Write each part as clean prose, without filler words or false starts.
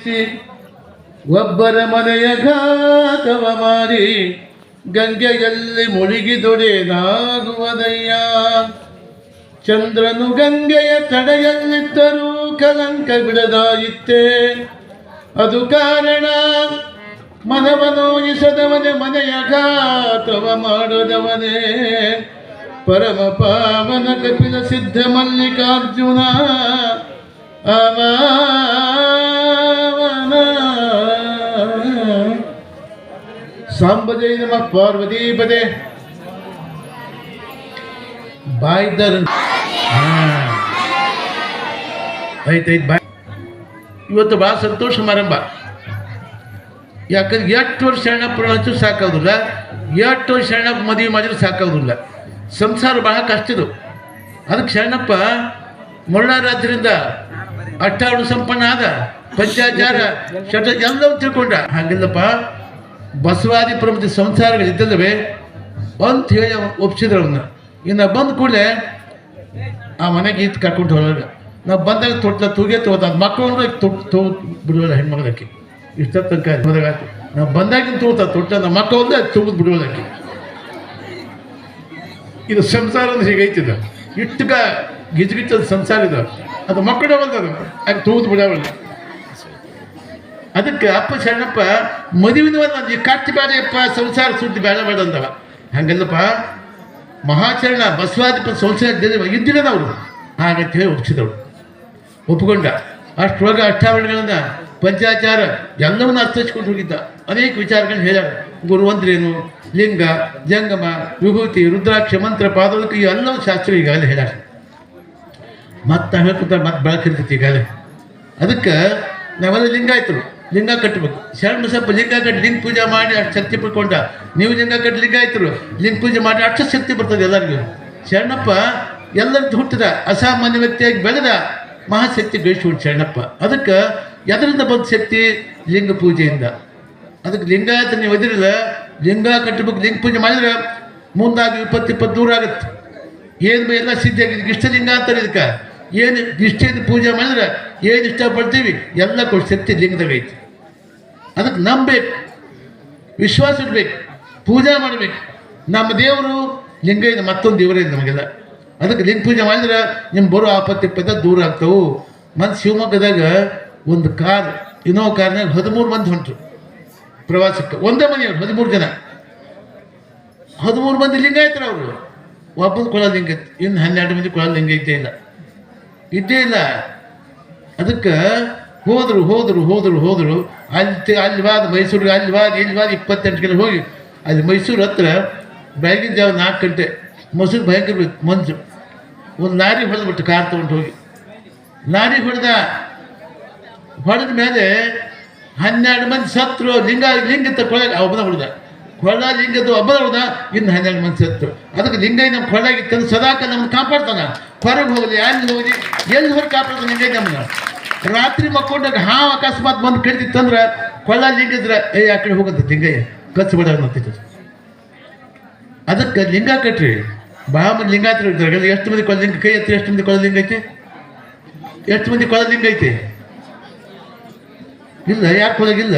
ಎತ್ತಿ ಒಬ್ಬರ ಮನೆಯ ಘಾತವ ಮಾಡಿ ಗಂಗೆಯಲ್ಲಿ ಮುಳುಗಿದೊಡೆದಾಗುವುದಯ್ಯ. ಚಂದ್ರನು ಗಂಗೆಯ ತಡೆಯಲ್ಲಿದ್ದರೂ ಕಲಂಕ ಬಿಡದಾಯಿತ್ತೆ. ಅದು ಕಾರಣ ಮನವನೋಯಿಸದವನೇ ಮನೆಯ ಘಾತವ ಮಾಡದವನೇ. ಪರಮ ಪಾವನ ಕಪಿಲ ಸಿದ್ಧ ಮಲ್ಲಿಕಾರ್ಜುನ ಸಾಂಬಜೈ ನಮ ಪಾರ್ವತಿ ಪದೇ ಬಾಯಿದ್ದಾರೆ ಐತೈತ್ ಬಾಯ್. ಇವತ್ತು ಭಾಳ ಸಂತೋಷ ಸಮಾರಂಭ. ಯಾಕಂದ್ರೆ 8 ವರ್ಷ ಶರಣಪ್ಪ ಹಚ್ಚು ಸಾಕಾಗೋದಿಲ್ಲ, 8 ವರ್ಷ ಶರಣಪ್ಪ ಮದುವೆ ಮಾಡಿದ್ರೆ ಸಾಕಾಗೋದಿಲ್ಲ. ಸಂಸಾರ ಬಹಳ ಕಷ್ಟದು. ಅದಕ್ಕೆ ಶರಣಪ್ಪ ಮೊಳ್ಳಾರಾದ್ರಿಂದ ಅಷ್ಟಾವಣ ಸಂಪನ್ನ ಆದ, ಪಂಚಾಚಾರ ಶಟ ಎಲ್ಲವೂ ತಿಳ್ಕೊಂಡ. ಹಾಗಿಲ್ಲಪ್ಪ, ಬಸವಾದಿ ಪ್ರಮುಖ ಸಂಸಾರಗಳಿದ್ದಲ್ಲವೇ ಅಂತ ಹೇಳಿ ಒಪ್ಸಿದ್ರು ಅವನ್ನ. ಇನ್ನು ಬಂದ ಕೂಡಲೇ ಆ ಮನೆಗೆ ಈತ ಕರ್ಕೊಂಡು ಹೋಗ. ನಾವು ಬಂದಾಗ ತೊಟ್ಲ ತೂಗೆ ತಗೋತ ಮಕ್ಕಳು ಬಿಡುವಲ್ಲ ಹೆಣ್ಮಗಳಕ್ಕೆ. ಇಷ್ಟ ತನಕ ಹೋದಾಗಾಯ್ತು. ನಾವು ಬಂದಾಗಿನ ತಗೋತ ತೊಟ್ಲ ನಮ್ಮ ಮಕ್ಕಳು ತೂಗುದು ಬಿಡುವುದಕ್ಕೆ. ಇದು ಸಂಸಾರ ಅಂದ್ರೆ ಹೀಗೈತಿದ. ಇಟ್ಟಗ ಗಿಜ್ಗಿಚ್ಚದ ಸಂಸಾರ ಇದು. ಅದು ಮಕ್ಕಳು ಬಂದದು ಅದು ತೂಗುದು ಬಿಡವಲ್ಲ. ಅದಕ್ಕೆ ಅಪ್ಪ ಶರಣಪ್ಪ ಮದುವಿನ ಈ ಕಟ್ಟಿ ಬೇಡಪ್ಪ, ಸಂಸಾರ ಸುದ್ದಿ ಬೇಡ ಬೇಡ ಅಂದವ. ಹಂಗಲ್ಲಪ್ಪ, ಮಹಾಚರಣ ಬಸವಾದಿ ಸಂಸಾರ ಇದ್ದಿಲ್ಲ ಅವರು ಹಾಗಂತ ಹೇಳಿ ಒಪ್ಸಿದವಳು. ಒಪ್ಪಿಕೊಂಡ. ಅಷ್ಟೊಳಗೆ ಅಷ್ಟಾವರಣಗಳನ್ನ ಪಂಚಾಚಾರ ಎಲ್ಲವನ್ನ ಅರ್ಥಿಸ್ಕೊಂಡು ಹೋಗಿದ್ದ. ಅನೇಕ ವಿಚಾರಗಳನ್ನ ಹೇಳ್ಯಾರ. ಗುರು ಅಂದ್ರೇನು, ಲಿಂಗ, ಜಂಗಮ, ವಿಭೂತಿ, ರುದ್ರಾಕ್ಷ, ಮಂತ್ರ, ಪಾದೋದಕ್ಕೆ ಎಲ್ಲವೂ ಶಾಸ್ತ್ರ ಈಗಾಗಲೇ ಹೇಳ್ಯಾರ. ಮತ್ತೆ ಹೇಳ್ಕೊತ ಮತ್ತೆ ಬೆಳಕಿರ್ತೈತಿ ಈಗಾಗಲೇ. ಅದಕ್ಕೆ ನಾವೆಲ್ಲ ಲಿಂಗಾಯ್ತರು, ಲಿಂಗ ಕಟ್ಟಬೇಕು. ಶರಣ ಬಸಪ್ಪ ಲಿಂಗ ಕಟ್ಟಿ ಲಿಂಗ ಪೂಜೆ ಮಾಡಿ ಅಷ್ಟು ಶಕ್ತಿ ಪಡ್ಕೊಂಡ. ನೀವು ಲಿಂಗ ಕಟ್ಟಿ ಲಿಂಗಾಯ್ತರು ಲಿಂಗ ಪೂಜೆ ಮಾಡಿ ಅಷ್ಟು ಶಕ್ತಿ ಬರ್ತದೆ ಎಲ್ಲರಿಗೂ. ಶರಣಪ್ಪ ಎಲ್ಲರಿಗೂ ಹುಟ್ಟಿದ ಅಸಾಮಾನ್ಯ ವ್ಯಕ್ತಿಯಾಗಿ ಬೆಳೆದ ಮಹಾಶಕ್ತಿ ಗಳಿಸ್ಬಿಟ್ಟು ಶರಣಪ್ಪ. ಅದಕ್ಕೆ ಎದರಿಂದ ಬಂದ ಶಕ್ತಿ? ಲಿಂಗ ಪೂಜೆಯಿಂದ. ಅದಕ್ಕೆ ಲಿಂಗಾಯತ ನೀವು ಎದಿರಿಲ್ಲ, ಲಿಂಗ ಕಟ್ಟಬೇಕು, ಲಿಂಗ ಪೂಜೆ ಮಾಡಿದ್ರೆ ಮುಂದಾಗಿ 20 ದೂರ ಆಗುತ್ತೆ. ಏನು ಎಲ್ಲ ಸಿದ್ಧಿಯಾಗಿದೆ. ಇಷ್ಟಲಿಂಗ ಅಂತಾರೆ ಇದಕ್ಕೆ. ಏನು ಇಷ್ಟೇನು ಪೂಜೆ ಮಾಡಿದ್ರೆ ಏನು ಇಷ್ಟಪಡ್ತೀವಿ ಎಲ್ಲ ಕೊಟ್ಟು ಶಕ್ತಿ ಲಿಂಗದಾಗ ಐತಿ. ಅದಕ್ಕೆ ನಂಬಬೇಕು, ವಿಶ್ವಾಸ ಇಡಬೇಕು, ಪೂಜೆ ಮಾಡಬೇಕು. ನಮ್ಮ ದೇವರು ಲಿಂಗ ಇದೆ, ಮತ್ತೊಂದು ದೇವರೇ ಇದೆ ನಮಗೆಲ್ಲ. ಅದಕ್ಕೆ ಲಿಂಗ ಪೂಜೆ ಮಾಡಿದ್ರೆ ನಿಮ್ಮ ಬರೋ ಆಪತ್ತಿ ದೂರ ಆಗ್ತಾವೆ. ಮತ್ತು ಶಿವಮೊಗ್ಗದಾಗ ಒಂದು ಕಾರ್, ಇನ್ನೋ ಕಾರ್ನಾಗ 13 ಮಂದಿ ಹೊಂಟರು ಪ್ರವಾಸಕ್ಕೆ. ಒಂದೇ ಮನೆಯವ್ರು 13 ಜನ, 13 ಮಂದಿ ಲಿಂಗಾಯ್ತರು ಅವರು. ಒಬ್ಬನ ಕೊಳ ಲಿಂಗ ಐತಿ, ಇನ್ನು 12 ಮಂದಿ ಕೊಳ ಲಿಂಗ ಇದ್ದೇ ಇಲ್ಲ. ಅದಕ್ಕೆ ಹೋದರು ಅಲ್ಲಿ ವಾದ ಮೈಸೂರಿಗೆ, ಅಲ್ಲಿ ವಾದ 28 ಕಿಲೋ ಹೋಗಿ ಅಲ್ಲಿ ಮೈಸೂರು ಹತ್ರ ಬೆಳಗಿನ ಜಾವ 4 ಗಂಟೆ ಮೊಸರು ಭಯಂಕರ ಮಂಜು. ಒಂದು ಲಾರಿ ಹೊಡೆದ್ಬಿಟ್ಟು ಕಾರ್ ತೊಗೊಂಡು ಹೋಗಿ ಲಾರಿ ಹೊಡೆದ ಮೇಲೆ 12 ಮಂದಿ ಸತ್ರು. ಲಿಂಗದ ಕೊಳಗೆ ಒಬ್ಬನ ಹೊಡೆದ, ಕೊಳ್ಳ ಲಿಂಗದ್ದು ಒಬ್ಬನ ಹೊಡೆದ, ಇನ್ನು 12 ಮಂದಿ ಸತ್ರು. ಅದಕ್ಕೆ ಲಿಂಗ ನಮ್ಮ ಕೊಳ್ಳಾಗಿತ್ತಂದು ಸದಾಕ ನಮ್ಮನ್ನು ಕಾಪಾಡ್ತಾನ. ಹೊರಗೆ ಹೋಗಲಿ, ಅಲ್ಲಿ ಹೋಗಲಿ, ಎಲ್ಲಿ ಹೊರಗೆ ಕಾಪಾಡ್ತಾನೆ ಲಿಂಗ ನಮ್ಮನ್ನ. ರಾತ್ರಿ ಮಕ್ಕೊಂಡಾಗ ಹಾವು ಅಕಸ್ಮಾತ್ ಬಂದು ಕಡಿತಿತ್ತಂದ್ರೆ ಕೊಳ್ಳ ಲಿಂಗದ್ರೆ ಆ ಕಡೆ ಹೋಗಂತ ಲಿಂಗಯ್ಯ ಕಚ್ಬಿಡ ಅನ್ನತ್ತಿತ್ತು. ಅದಕ್ಕೆ ಲಿಂಗ ಕಟ್ರಿ. ಭಾಳ ಮಂದಿ ಲಿಂಗಾತ್ರ ಇರ್ತಾರೆ. ಎಷ್ಟು ಮಂದಿ ಕೊಳ ಲಿಂಗ ಕೈ ಎತ್ತಿ, ಎಷ್ಟು ಮಂದಿ ಕೊಳ ಲಿಂಗ ಐತಿ? ಎಷ್ಟು ಮಂದಿ ಕೊಳ ಲಿಂಗ ಐತಿ? ಇಲ್ಲ. ಯಾಕೆ ಕೊಳಗಿಲ್ಲ?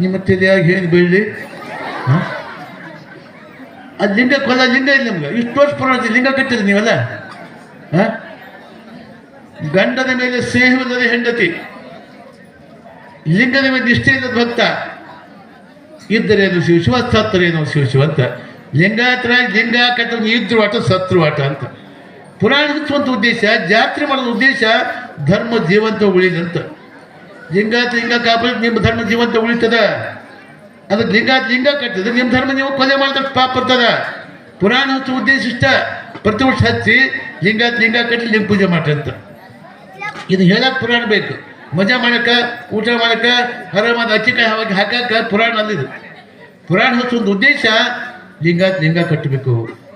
ನಿಮ್ಮ ತಲೆಯಾಗಿ ಏನು ಬೀಳಲಿ? ಅದು ಲಿಂಗ ಕೊಳ ಲಿಂಗ ಇಲ್ಲ ನಿಮ್ಗೆ. ಇಷ್ಟು ವರ್ಷ ಪುರಾಣ ಲಿಂಗ ಕಟ್ಟಿದ್ರಿ ನೀವೆಲ್ಲ. ಗಂಡನ ಮೇಲೆ ಸ್ನೇಹವಿಲ್ಲದೆ ಹೆಂಡತಿ, ಲಿಂಗದ ಮೇಲೆ ನಿಷ್ಠೆ ಇಲ್ಲದ ಭಕ್ತ ಇದ್ದರೇನು ಶಿವ, ಸತ್ತರೇನು ಶಿವ ಅಂತ. ಲಿಂಗಾತ್ರ ಲಿಂಗ ಕಟ್ಟ ಇದ್ರು ಆಟ ಸತ್ರು ಆಟ ಅಂತ. ಪುರಾಣ ಹುಚ್ಚುವಂಥ ಉದ್ದೇಶ, ಜಾತ್ರೆ ಮಾಡೋದ ಉದ್ದೇಶ ಧರ್ಮ ಜೀವಂತ ಉಳಿದಂತ. ಲಿಂಗಾತ್ರ ಲಿಂಗ ಕಾಪಾಡಿ ನಿಮ್ಮ ಧರ್ಮ ಜೀವಂತ ಉಳಿತದ. ಅದಕ್ಕೆ ಲಿಂಗ ಕಟ್ಟಿದ್ರೆ ನಿಮ್ಮ ಧರ್ಮ ನೀವು ಕೊಲೆ ಮಾಡಿದ್ರೆ ಪಾಪ ಬರ್ತದ. ಪುರಾಣ ಹಚ್ಚುವ ಉದ್ದೇಶ ಇಷ್ಟ. ಪ್ರತಿ ವರ್ಷ ಹಚ್ಚಿ ಲಿಂಗ ಕಟ್ಟಿ ಲಿಂಗ ಪೂಜೆ ಮಾಡ್ರಿ ಅಂತ. ಇದು ಹೇಳಕ್ಕೆ ಪುರಾಣ ಬೇಕು. ಮಜಾ ಮಾಡಕ್ಕೆ, ಊಟ ಮಾಡಕ್ಕೆ, ಹರಮಾದ ಅಚ್ಚಿಕಾಯಿ ಹಾಕಕ್ಕೆ ಪುರಾಣ ಅಲ್ಲಿದು. ಪುರಾಣ ಹಚ್ಚುವ ಉದ್ದೇಶ ಲಿಂಗ ಕಟ್ಟಬೇಕು,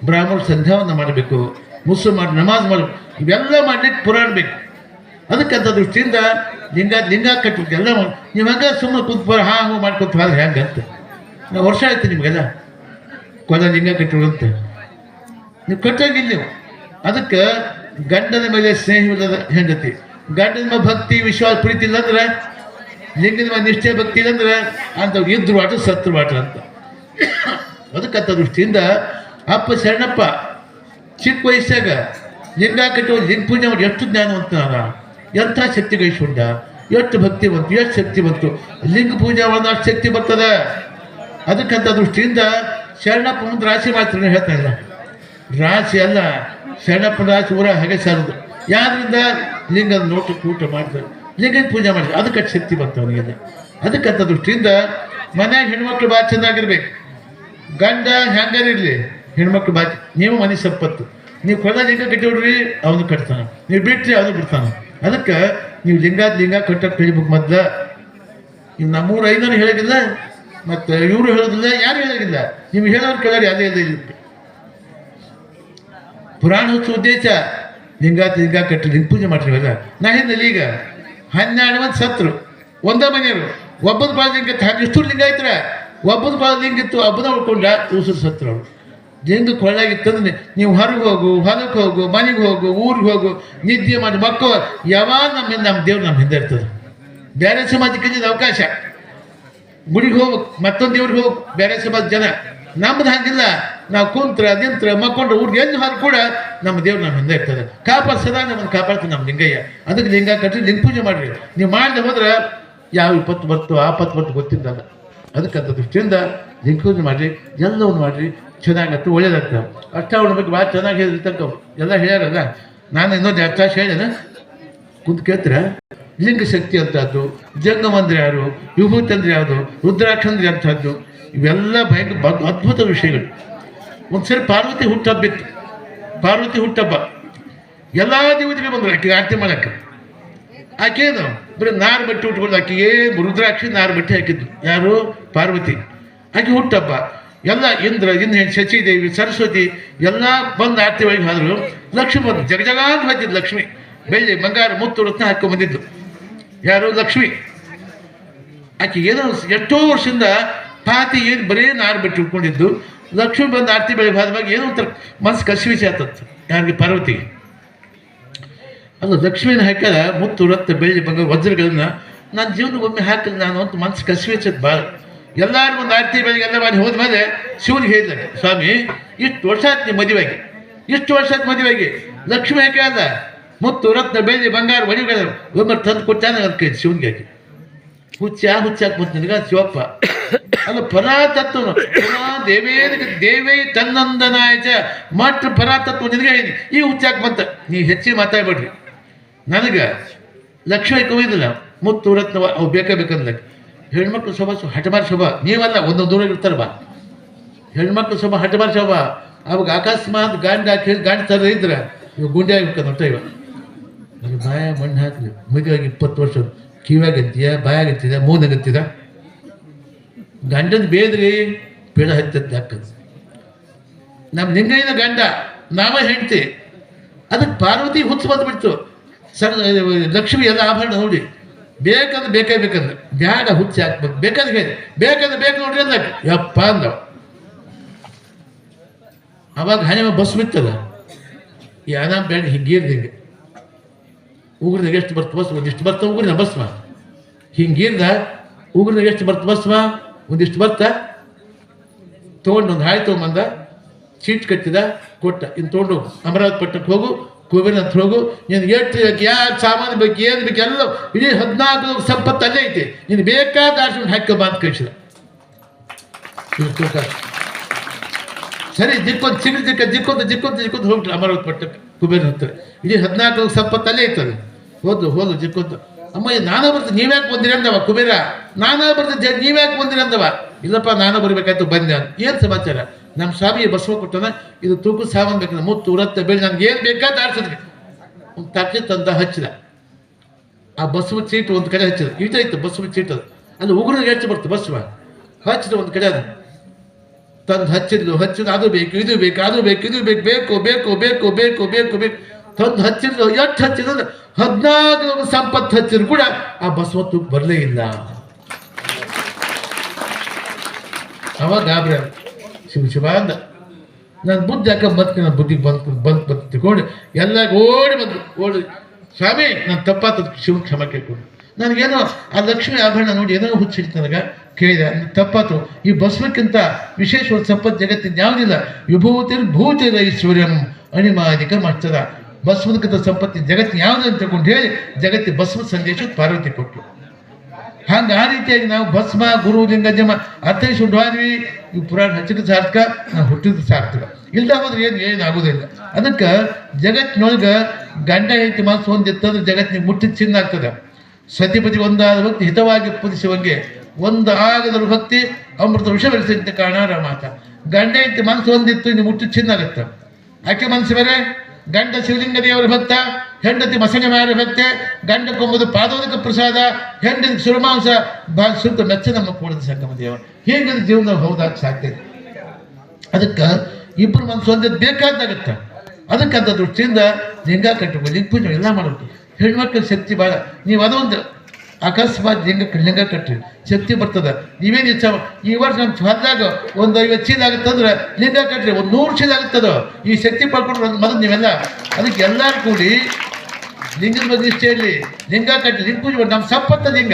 ಬ್ರಾಹ್ಮಣ ಸಂಧ್ಯಾವನ್ನು ಮಾಡಬೇಕು, ಮುಸಲ್ಮಾನ ನಮಾಜ್ ಮಾಡಬೇಕು, ಇವೆಲ್ಲ ಮಾಡ್ಲಿಕ್ಕೆ ಪುರಾಣ ಬೇಕು. ಅದಕ್ಕಂಥ ದೃಷ್ಟಿಯಿಂದ ಲಿಂಗ ಕಟ್ಟಬೇಕು. ಎಲ್ಲ ನೀವು ಹಂಗೆ ಸುಮ್ಮನೆ ಕುಂತು ಹೂ ಮಾಡ್ಕೊತ ಹೋದ್ರೆ ಹೆಂಗಂತ. ನಾವು ವರ್ಷ ಆಯ್ತು ನಿಮಗೆಲ್ಲ ಕೊಲ ಲಿಂಗ ಕಟ್ಟುವಂತ ನೀವು ಕಟ್ಟಂಗಿಲ್ಲ ನೀವು. ಅದಕ್ಕೆ ಗಂಡನ ಮೇಲೆ ಸ್ನೇಹವಿಲ್ಲದ ಹೆಂಡತಿ, ಗಂಡನ ಮೇಲೆ ಭಕ್ತಿ ವಿಶ್ವಾಸ ಪ್ರೀತಿ ಇಲ್ಲಂದ್ರೆ ಲಿಂಗದ ಮೇಲೆ ನಿಷ್ಠೆ ಭಕ್ತಿ ಅಂದ್ರೆ ಅಂಥವ್ರು ಇದ್ರು ಆಟ ಸತ್ರು ಆಟ ಅಂತ. ಅದಕ್ಕಂಥ ದೃಷ್ಟಿಯಿಂದ ಅಪ್ಪ ಶರಣಪ್ಪ ಚಿಕ್ಕ ವಯಸ್ಸಾಗ ಲಿಂಗ ಕಟ್ಟುವ ಲಿಂಗ ಪೂಜೆ ಮಾಡಿ ಎಷ್ಟು ಜ್ಞಾನವಂತನಾದ, ಎಂಥ ಶಕ್ತಿ ಗಳಿಸ್ಕೊಂಡ, ಎಷ್ಟು ಭಕ್ತಿ ಬಂತು, ಎಷ್ಟು ಶಕ್ತಿ ಬಂತು. ಲಿಂಗ ಪೂಜೆ ಒಂದು ಅಷ್ಟು ಶಕ್ತಿ ಬರ್ತದೆ. ಅದಕ್ಕಂಥ ದೃಷ್ಟಿಯಿಂದ ಶರಣಪ್ಪ ಮುಂದೆ ರಾಶಿ ಮಾತ್ರ ಹೇಳ್ತಾ ಇಲ್ಲ. ರಾಶಿ ಅಲ್ಲ, ಶರಣಪ್ಪನ ರಾಶಿ ಊರ ಹಾಗೆ ಸಾರದು. ಯಾರಿಂದ ಲಿಂಗದ ನೋಟಕ್ಕೆ ಊಟ ಮಾಡ್ತಾರೆ, ಲಿಂಗನ ಪೂಜೆ ಮಾಡಿದ್ರೆ ಅದಕ್ಕೆ ಶಕ್ತಿ ಬಂತು ಅವನಿಗೆಲ್ಲ. ಅದಕ್ಕಂಥ ದೃಷ್ಟಿಯಿಂದ ಮನ್ಯಾಗ ಹೆಣ್ಮಕ್ಳು ಭಾಳ ಚೆನ್ನಾಗಿರ್ಬೇಕು. ಗಂಡ ಹೆಂಗಾರಿರಲಿ, ಹೆಣ್ಮಕ್ಳು ಭಾಳ ನೀವು ಮನೆ ಸಂಪತ್ತು. ನೀವು ಕೊಡ ಲಿಂಗ ಕಟ್ಟಿ ಬಿಡ್ರಿ, ಅವನು ಕಟ್ತಾನೆ. ನೀವು ಬಿಟ್ರಿ ಅವನು ಬಿಡ್ತಾನೆ. ಅದಕ್ಕೆ ನೀವು ಲಿಂಗ ಕಟ್ಟಕ್ಕೆ ಕಳಿಬೇಕು. ಮೊದಲ ನೀವು ನಮ್ಮೂರು 500 ಹೇಳೋದಿಲ್ಲ, ಮತ್ತು ಇವರು ಹೇಳೋದಿಲ್ಲ, ಯಾರು ಹೇಳೋದಿಲ್ಲ. ನೀವು ಹೇಳೋರು ಕೇಳೋರು ಯಾವುದೇ ಇರುತ್ತೆ. ಪುರಾಣ ಹೊತ್ತು ಉದ್ದೇಶ ಲಿಂಗ ಕಟ್ಟಿ ಲಿಂಗ ಪೂಜೆ ಮಾಡ್ತೀವಲ್ಲ. ನಾ ಹಿಂದಲ್ಲಿ ಈಗ 12 ಮಂದಿ ಸತ್ರು, ಒಂದೇ ಮನೆಯವರು. ಒಬ್ಬದ ಬಾಳ ಲಿಂಗ ಇತ್ತು, ಹಾಗೆ ಎಷ್ಟು ಲಿಂಗ ಐತ್ರ. ಒಬ್ಬದ ಬಾಳ ಲಿಂಗ ಇತ್ತು, ಒಬ್ಬನ ಉಳ್ಕೊಂಡ ಉಸಿರು ಸತ್ರು ಅವರು. ಲಿಂಗ ಕೊಳ್ಳಾಗಿತ್ತಂದ್ರೆ ನೀವು ಹೊರಗೆ ಹೋಗು, ಹೊಲಕ್ಕೆ ಹೋಗು, ಮನೆಗೆ ಹೋಗು, ಊರಿಗೆ ಹೋಗು, ನಿದ್ದೆ ಮಾಡಿ ಮಕ್ಕಳು ಯಾವಾಗ ನಮ್ಮ ದೇವ್ರು ನಮ್ಮ ಹಿಂದೆ ಇರ್ತದೆ. ಬೇರೆ ಸಮಾಜಕ್ಕೆ ಅವಕಾಶ, ಗುಡಿಗೆ ಹೋಗ್ಬೇಕು, ಮತ್ತೊಂದು ದೇವ್ರಿಗೆ ಹೋಗ್ಬೇಕು ಬೇರೆ ಸಮಾಜ ಜನ. ನಮ್ದು ಹಂಗಿಲ್ಲ. ನಾವು ಕುಂತ್ರ ನಿಂತ್ರ ಮಕ್ಕೊಂಡ್ರೆ ಊರಿಗೆ ಎಲ್ಲಿ ಹೊರ ಕೂಡ ನಮ್ಮ ದೇವ್ರು ನಮ್ಮ ಹಿಂದೆ ಇರ್ತದೆ. ಸದಾ ನಮ್ಮನ್ನು ಕಾಪಾಡ್ತೀವಿ ನಮ್ಮ ಲಿಂಗಯ್ಯ. ಅದಕ್ಕೆ ಲಿಂಗ ಕಟ್ಟಿ ಲಿಂಗ ಪೂಜೆ ಮಾಡಿರಿ. ನೀವು ಮಾಡದೆ ಹೋದ್ರೆ ಯಾವ ವಿಪತ್ತು ಬರ್ತೋ ಆಪತ್ತು ಬರ್ತೋ ಗೊತ್ತಿದ್ದಲ್ಲ. ಅದಕ್ಕಂಥ ದೃಷ್ಟಿಯಿಂದ ಲಿಂಗ ಪೂಜೆ ಮಾಡಿರಿ, ಎಲ್ಲವನ್ನು ಮಾಡಿರಿ, ಚೆನ್ನಾಗತ್ತೆ, ಒಳ್ಳೇದಾಗ್ತದೆ. ಅಷ್ಟಾವಣ ಬಗ್ಗೆ ಭಾಳ ಚೆನ್ನಾಗಿ ಹೇಳಿರ್ತಕ್ಕ ಎಲ್ಲ ಹೇಳ್ಯಾರಲ್ಲ. ನಾನು ಇನ್ನೊಂದು ಅರ್ಥ ಹೇಳ್ಯಾನ ಕುಂತು ಕೇಳ್ತೀರ. ಲಿಂಗ ಶಕ್ತಿ ಅಂತದ್ದು, ಜಂಗಮಂದ್ರೆ ಯಾರು, ವಿಭೂತಿ ಅಂದ್ರೆ ಯಾವುದು, ರುದ್ರಾಕ್ಷ ಅಂದ್ರೆ ಅಂಥದ್ದು, ಇವೆಲ್ಲ ಭಯಂಕರ ಅದ್ಭುತ ವಿಷಯಗಳು. ಒಂದ್ಸರಿ ಪಾರ್ವತಿ ಹುಟ್ಟಹಬ್ಬಿತ್ತು. ಪಾರ್ವತಿ ಹುಟ್ಟಹಬ್ಬ ಎಲ್ಲ ದೇವತೆಗಳು ಬಂದರು ಆಕೆಗೆ ಆರತಿ ಮಾಡಕ್ಕೆ. ಆಕೆನು ಬರೀ ನಾರು ಬಟ್ಟೆ ಉಟ್ಕೊಂಡು, ಆಕೆಗೆ ರುದ್ರಾಕ್ಷಿ ನಾರು ಬಟ್ಟೆ ಹಾಕಿದ್ದು ಯಾರು, ಪಾರ್ವತಿ. ಆಕೆ ಹುಟ್ಟಹಬ್ಬ ಎಲ್ಲ ಇಂದ್ರ, ಶಚಿದೇವಿ, ಸರಸ್ವತಿ ಎಲ್ಲ ಬಂದು ಆರತಿ ಒಳಗೆ ಹೋದ್ರು. ಲಕ್ಷ್ಮಿ ಬಂದು ಜಗಜಗಾಂತ ಹೋಗ್ತಿದ್ದು. ಲಕ್ಷ್ಮಿ ಬೆಳ್ಳಿ ಬಂಗಾರ ಮುತ್ತು ರತ್ನ ಹಾಕಿ ಬಂದಿದ್ದು ಯಾರು, ಲಕ್ಷ್ಮಿ. ಆಕೆ ಏನೋ ಎಷ್ಟೋ ವರ್ಷದಿಂದ ಪಾತಿ ಏನು ಬರೀ ನಾರು ಬಟ್ಟೆ ಉಟ್ಕೊಂಡಿದ್ದು. ಲಕ್ಷ್ಮಿ ಬಂದು ಆರತಿ ಬೆಳಗ್ಗೆ ಹೋದ್ವಾಗ ಏನೋ ಒಂಥರ ಮನಸ್ಸು ಕಸಿವಿಸಿ ಆತತ್ತು ಯಾರಿಗೆ, ಪಾರ್ವತಿಗೆ. ಅಲ್ಲ ಲಕ್ಷ್ಮಿನ ಹಾಕ್ಯಾರ ಮುತ್ತು ರತ್ನ ಬೆಳ್ಳಿ ಬಂಗಾರ ವಜ್ರಗಳನ್ನ ನನ್ನ ಜೀವನಕ್ಕೆ ಒಮ್ಮೆ ಹಾಕಿದ್ರೆ ನಾನು ಅಂತ ಮನಸ್ಸು ಕಸಿವಿಸೋದು ಭಾಳ. ಎಲ್ಲರೂ ಒಂದು ಆರತಿ ಬೆಳಗ್ಗೆ ಎಲ್ಲ ಮಾಡಿ ಹೋದ್ಮೇಲೆ ಶಿವನಿಗೆ ಹೇಳಿದ್ದಾರೆ, ಸ್ವಾಮಿ ಇಷ್ಟು ವರ್ಷ ಆಯ್ತು ನೀವು ಮದುವೆಗೆ, ಇಷ್ಟು ವರ್ಷ ಆಯ್ತು ಮದುವೆಗೆ, ಲಕ್ಷ್ಮಿ ಯಾಕೆ ಅಲ್ಲ ಮುತ್ತು ರತ್ನ ಬೆಳ್ಳಿ ಬಂಗಾರ ಒಡಿಗಳ ಒಮ್ಮೆ ತಂದು ಕೊಟ್ಟಾನೆ ಅಂತ ಕೇಳಿ ಶಿವನಿಗೆ. ಹಾಕಿ ಹುಚ್ಚಾಕ್ ಬಂತು ನಿನಗ ಶಿವಪ್ಪ. ಅಲ್ಲ ಪರಾತತ್ವ ದೇವೇ ತನ್ನಂದನಾಯಚ ಮಾತ್ರ ಪರಾತತ್ವ ನಿನಗೆ ಹೇಳಿ. ಈ ಹುಚ್ಚಾಕ್ ಬಂತ, ನೀ ಹೆಚ್ಚಿಗೆ ಮಾತಾಡ್ಬೇಡ್ರಿ. ನನಗೆ ಲಕ್ಷ್ಮಿ ಕೊಯ್ದಿಲ್ಲ, ಮುತ್ತು ರತ್ನ ಅವು ಬೇಕಂದ್ರೆ. ಹೆಣ್ಮಕ್ಳು ಸ್ವಭಾವ ಹಠಮಾರ ಸ್ವಭಾವ. ನೀವಲ್ಲ ಒಂದೊಂದು ದೂರ ಇರ್ತಾರೆ ಬಾ. ಹೆಣ್ಮಕ್ಳು ಸ್ವಭಾವ ಹಠಮಾರ ಸ್ವಭಾವ. ಅವಾಗ ಅಕಸ್ಮಾತ್ ಗಾಂಡ ಥರ ಇದ್ರೆ ಇವಾಗ ಗುಂಡೆ ಆಗಿರ್ತಾನೆ ಒಟ್ಟ. ಇವಾಗ ನನಗೆ ಬಾಯ ಮಣ್ಣು ಹಾಕಲಿ. ಮದುವೆಯಾಗಿ 20 ವರ್ಷ ಕಿವಿಯಾಗಂತೀಯ, ಬಾಯಾಗಂತಿದ, ಮೂನಾಗಂತಿದ. ಗಂಡನ ಬೇದ್ರಿ ಪೀಡ ಹತ್ತದ್ದು ಹಾಕದು. ನಮ್ಮ ಲಿಂಗಯ್ಯನ ಗಂಡ ನಾವೇ ಹೆಂಡ್ತಿ. ಅದಕ್ಕೆ ಪಾರ್ವತಿ ಹುಚ್ಚು ಬಂದುಬಿಡ್ತು. ಲಕ್ಷ್ಮಿ ಎಲ್ಲ ಆಭರಣ ನೋಡಿ ಬೇಕಂದ್ರೆ ಬೇಕಂದ್ರೆ ಬ್ಯಾಡ ಹುಚ್ಚಿ ಹಾಕ್ಬೇಕು. ಬೇಕಾದ್ರೆ ಬೇಕು ನೋಡ್ರಿ ಅಂದ ಯಪ್ಪ ಅಂದವ. ಅವಾಗ ಹಣೆ ಬಸ್ ಬಿತ್ತದ. ಯಾನ ಬೇಡ ಹಿಂಗೀರ್ದಿಂಗೆ ಉಗುರ್ದಾಗ ಎಷ್ಟು ಬರ್ತ ಬಸ್, ಒಂದಿಷ್ಟು ಬರ್ತ ಉಗುರಿನ ಬಸ್ಮ. ಹಿಂಗೀರ್ದ ಉಗುರ್ದಾಗ ಎಷ್ಟು ಬರ್ತ ಬಸ್ಮ, ಒಂದಿಷ್ಟು ಬರ್ತ ತೊಗೊಂಡು ಒಂದು ಹಾಳಿ ತೊಗೊಂಬಂದ, ಚೀಟ್ ಕಟ್ಟಿದ, ಕೊಟ್ಟ. ಇನ್ನು ತೊಗೊಂಡು ಅಮರಾವತಿ ಪಟ್ಟಣಕ್ಕೆ ಹೋಗು, ಕುಬೇರ ಹತ್ರ ಹೋಗು, ನೀನು ಎಷ್ಟು ಯಾವ ಸಾಮಾನು ಬೇಕು, ಏನು ಬೇಕು ಎಲ್ಲ ಇಡೀ 14 ಸಂಪತ್ತು ಅಲ್ಲೇ ಐತಿ, ನೀನು ಬೇಕಾದ ಆಡ್ಸ್ಕೊಂಡು ಹಾಕಿ ಅಂತ ಕಳಿಸಿದ. ಸರಿ ದಿಕ್ಕೊಂದು ಸಿಗಲಿ ಜಿಕ್ಕೊಂದು ಹೋಗ್ಬಿಟ್ರು ಅಮರಾವತಿ ಪಟ್ಟಕ್ಕೆ ಕುಬೇರ ಹತ್ರ. ಇಡೀ 14 ಸಂಪತ್ತು ಅಲ್ಲೇ ಐತದೆ. ಹೋದು ಜಿಕ್ಕೊಂದು. ಅಮ್ಮ ನಾನಾ ಬರ್ತೀನಿ, ನೀವ್ಯಾಕೆ ಬಂದಿರಿ ಅಂದವ ಕುಬೇರ. ನಾನಾ ಬರ್ತೀನಿ, ನೀವ್ಯಾಕೆ ಬಂದಿರಿ ಅಂದವ. ಇಲ್ಲಪ್ಪ ನಾನು ಬರಬೇಕಾಯ್ತು ಬಂದೆ ಅಂತ. ಏನು ಸಮಾಚಾರ? ನಮ್ಮ ಸ್ವಾಮಿಗೆ ಬಸವ ಕೊಟ್ಟನ, ಇದು ತೂಕದ ಸಾಮಾನು ಬೇಕಂದ್ರೆ ಮುತ್ತು ರತ್ತ ಬೆಳೆ ನನಗೆ ಏನು ಬೇಕಾದ ಆಡ್ಸಿದ್ರಿ. ಒಂದು ತಟ್ಟೆ ತಂದ ಹಚ್ಚಿದ. ಆ ಬಸವ ಚೀಟು ಒಂದು ಕಡೆ ಹಚ್ಚಿದ. ಇಟ್ಟು ಬಸವ ಚೀಟದು ಅಲ್ಲಿ ಉಗುರಿಗೆ ಹೆಚ್ಚು ಬರ್ತು. ಬಸವ ಹಚ್ಚಿದ ಒಂದು ಕಡೆ ಅದು ತಂದು ಹಚ್ಚಿದ್ಲು. ಅದು ಬೇಕು ಇದು ಬೇಕು ತಂದು ಹಚ್ಚಿದ್ಲು. ಎಷ್ಟು ಹಚ್ಚಿದ್ರು 14 ಸಂಪತ್ತು ಹಚ್ಚಿದ್ರು ಕೂಡ ಆ ಬಸವ ತೂಕ ಬರಲೇ ಇಲ್ಲ. ಅವಾಗ ಗಾಬ್ರಿ ಶಿವ ಅಂದ. ನಾನು ಬುದ್ಧಿ ಯಾಕೆ ನನ್ನ ಬುದ್ಧಿಗೆ ಬಂದು ತಿಳ್ಕೊಂಡು ಎಲ್ಲ ಓಡಿ ಸ್ವಾಮಿ ನಾನು ತಪ್ಪಾತ ಶಿವ ಕ್ಷಮ ಕೇಳ್ಕೊಂಡು ನನಗೇನೋ ಆ ಲಕ್ಷ್ಮಿ ಆಭರಣ ನೋಡಿ ಏನೋ ಹುಚ್ಚಿಡ್ತು ನನಗೆ. ಕೇಳಿದೆ ತಪ್ಪಾತು. ಈ ಬಸವಕ್ಕಿಂತ ವಿಶೇಷವಾದ ಸಂಪತ್ತು ಜಗತ್ತಿನ ಯಾವುದಿಲ್ಲ. ವಿಭೂತಿರ್ಭೂತಿರೈಶ್ವರ್ಯಂ ಅಣಿಮಾದಿಕ ಮಟ್ಟದ ಬಸವದಕ್ಕಿಂತ ಸಂಪತ್ತಿ ಜಗತ್ತಿನ ಯಾವುದು ಅಂತ ತಿಳ್ಕೊಂಡು ಹೇಳಿ ಜಗತ್ತಿನ ಬಸವ ಸಂದೇಶ ಪಾರ್ವತಿ ಕೊಟ್ಟರು. ಹಂಗೆ ಆ ರೀತಿಯಾಗಿ ನಾವು ಭಸ್ಮ ಗುರು ಲಿಂಗ ಜಮ ಅರ್ಥೈಸ್ಕೊಂಡು ಹೋದ್ವಿ. ಈ ಪುರಾಣ ಹಚ್ಚಿದ ಸಾರ್ಥಕ, ನಾವು ಹುಟ್ಟಿದ ಸಾರ್ಥಕ. ಇಲ್ದ ಹೋದ್ರೆ ಏನಾಗೋದಿಲ್ಲ. ಅದಕ್ಕೆ ಜಗತ್ತಿನೊಳಗೆ ಗಂಡ ಹೆಂಡತಿ ಮನಸ್ಸು ಹೊಂದಿತ್ತಂದ್ರೆ ಜಗತ್ತಿನಿಗೆ ಮುಟ್ಟಿದ ಚಿನ್ನ ಆಗ್ತದೆ. ಸತಿಪತಿ ಒಂದಾದ ಭಕ್ತಿ ಹಿತವಾಗಿ ಪೂಜಿಸುವಂಗೆ ಒಂದು ಆಗದ ಭಕ್ತಿ ಅಮೃತ ವಿಷವರಿಸಿದಂತೆ ಕಾರಣ ಮಾತ. ಗಂಡ ಹೆಂಡತಿ ಮನಸ್ಸು ಹೊಂದಿತ್ತು, ಇನ್ನು ಮುಟ್ಟಿದ ಚಿನ್ನ ಆಗುತ್ತೆ. ಆಕೆ ಮನಸ್ಸು ಬೇರೆ. ಗಂಡ ಶಿವಲಿಂಗ ದೇವರ ಭಕ್ತ, ಹೆಂಡತಿ ಮಸಣೆ ಮಾರ ಭಕ್ತೆ. ಗಂಡ ಕೊಂಬುದು ಪಾದೋದಕ ಪ್ರಸಾದ, ಹೆಂಡತಿ ಸುರಮಾಂಸ ಸುತ್ತ ಮೆಚ್ಚ ನಮ್ಮ ಕೂಡದ ಸಂಗಮ ದೇವ. ಹೇಗೆ ಜೀವನ ಹೋದಾಗ ಸಾಧ್ಯ. ಅದಕ್ಕೆ ಇಬ್ಬರು ಮನಸ್ಸು ಹೊಂದಿದ್ದು ಬೇಕಾದಾಗತ್ತೆ. ಅದಕ್ಕಂಥ ದೃಷ್ಟಿಯಿಂದ ಲಿಂಗ ಕಟ್ಟಬೇಕು, ಲಿಂಗ ಪೂಜೆ ಎಲ್ಲ ಮಾಡಬೇಕು. ಹೆಣ್ಮಕ್ಳ ಶಕ್ತಿ ಭಾಳ. ನೀವು ಅದೊಂದು ಅಕಸ್ಮಾತ್ ಲಿಂಗ ಕಟ್ಟ್ರಿ ಶಕ್ತಿ ಬರ್ತದೆ. ನೀವೇನು ಇಚ್ಛ ಈ ವರ್ಷ ನಮ್ಮ ಹೊಲದಾಗ ಒಂದು 50 ಚೀಲ ಆಗುತ್ತಂದ್ರೆ ಲಿಂಗ ಕಟ್ಟ್ರಿ ಒಂದು 100 ಚೀಲ ಆಗುತ್ತದೋ. ಈ ಶಕ್ತಿ ಪಡ್ಕೊಂಡ್ರೆ ಮೊದಲು ನೀವೆಲ್ಲ ಅದಕ್ಕೆ ಎಲ್ಲರೂ ಕೂಡಿ ಲಿಂಗದ ಬಗ್ಗೆ ಇಷ್ಟ ಹೇಳಿ ಲಿಂಗ ಕಟ್ಟಿ ಲಿಂಗ ಪೂಜೆ ಮಾಡಿ. ನಮ್ಮ ಸಂಪತ್ತ ಲಿಂಗ,